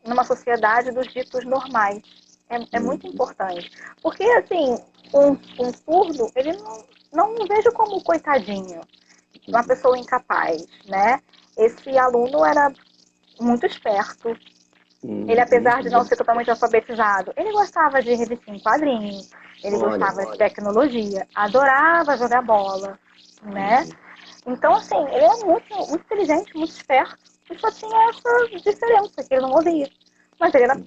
Speaker 2: numa sociedade dos ditos normais. É muito importante. Porque, assim, um surdo, ele não vejo como coitadinho, uma pessoa incapaz, né? Esse aluno era muito esperto. Ele, apesar de não ser totalmente alfabetizado, ele gostava de revista em quadrinhos, ele gostava de tecnologia, adorava jogar bola, né? Então, assim, ele era muito, muito inteligente, muito esperto, e só tinha essa diferença, que ele não ouvia. Mas ele era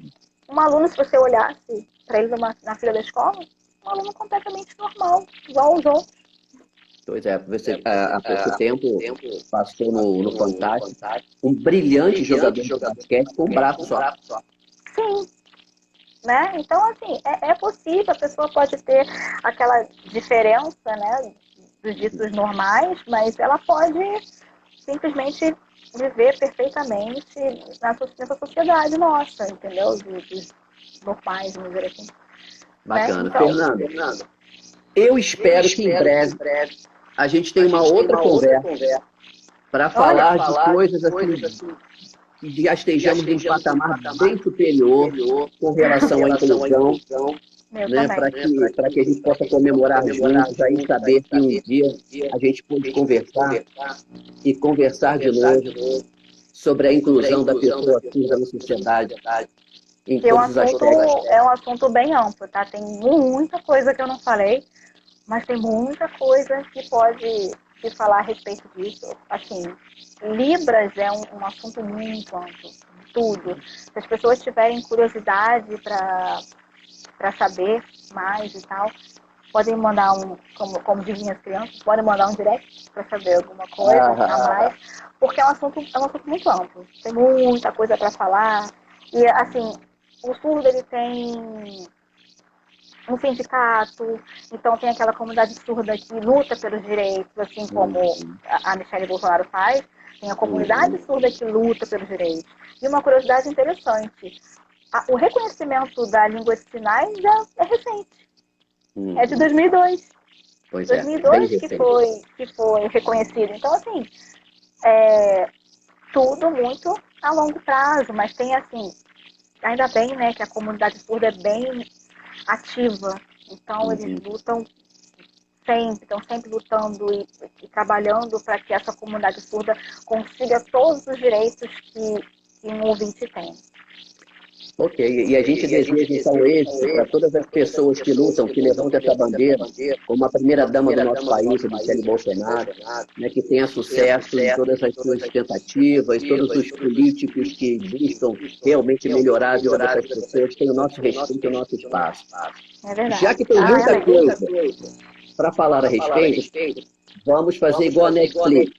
Speaker 2: um aluno, se você olhasse para ele na fila da escola, um aluno completamente normal, igual aos outros.
Speaker 1: Pois é, você há pouco tempo passou no Fantástico um brilhante jogador de basquete com um braço só.
Speaker 2: Sim, né? Então, assim, é possível, a pessoa pode ter aquela diferença, né, dos ditos normais, mas ela pode simplesmente viver perfeitamente nessa sociedade nossa, entendeu? Dos normais, vamos dizer assim.
Speaker 1: Bacana.
Speaker 2: Né? Então,
Speaker 1: Fernando, eu espero que em breve a gente tenha uma outra conversa para falar de coisas assim, que já estejamos num patamar bem superior com relação à inclusão, né, para que a gente possa comemorar juntos, aí saber que um dia a gente pôde conversar e conversar de novo sobre a inclusão da pessoa surda na sociedade, em todos os aspectos.
Speaker 2: É um assunto bem amplo, tá? Tem muita coisa que eu não falei, mas tem muita coisa que pode se falar a respeito disso. Assim, Libras é um assunto muito amplo, tudo. Se as pessoas tiverem curiosidade para saber mais e tal, podem mandar como dizem as crianças, podem mandar um direct para saber alguma coisa a mais, porque é um assunto muito amplo. Tem muita coisa para falar. E, assim, o surdo, ele tem um sindicato, então tem aquela comunidade surda que luta pelos direitos, assim como a Michelle Bolsonaro faz, tem a comunidade surda que luta pelos direitos. E uma curiosidade interessante, o reconhecimento da língua de sinais já é recente, é de 2002.
Speaker 1: Pois
Speaker 2: 2002 que foi reconhecido. Então, assim, tudo muito a longo prazo, mas tem, assim, ainda bem, né, que a comunidade surda é bem ativa. Então, eles lutam sempre, estão sempre lutando e trabalhando para que essa comunidade surda consiga todos os direitos que um ouvinte tem.
Speaker 1: Ok, e a gente deseja então êxito para todas as pessoas que lutam, que levantam essa bandeira, como a primeira-dama do nosso país, a Michelle Bolsonaro, né, que tenha sucesso em todas as suas tentativas, todos os políticos que buscam realmente melhorar a vida dessas pessoas, têm o nosso respeito e o nosso espaço.
Speaker 2: É verdade.
Speaker 1: Já que tem muita coisa para falar a respeito, vamos fazer igual a Netflix.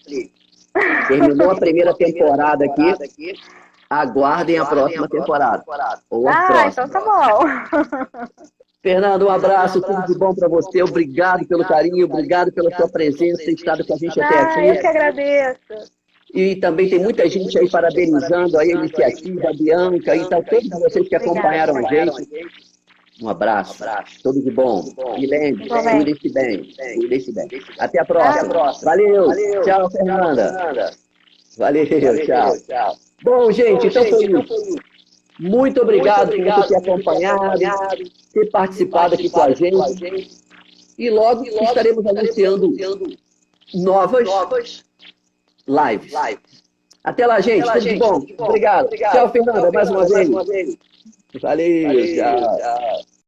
Speaker 1: Terminou a primeira temporada aqui, aguardem a próxima temporada. Ou as próximas.
Speaker 2: Então tá bom.
Speaker 1: Fernando, um abraço, tudo de bom para você. Obrigado pelo carinho, obrigado pela sua presença e estado com a gente até aqui.
Speaker 2: Eu que agradeço.
Speaker 1: E também tem muita gente aí parabenizando a iniciativa, a Bianca e tal, todos vocês que acompanharam a gente. Um abraço, tudo de bom. E lembre, cuide-se bem, cuide-se bem. Até a próxima. Valeu. Tchau, Fernanda. Valeu, tchau. Bom, gente, então foi isso. Muito obrigado por você ter acompanhado, ter participado aqui com a gente. E logo estaremos anunciando novas lives. Até lá, gente. Tudo de bom. Obrigado. Tchau, Fernanda, mais uma vez. Valeu, tchau.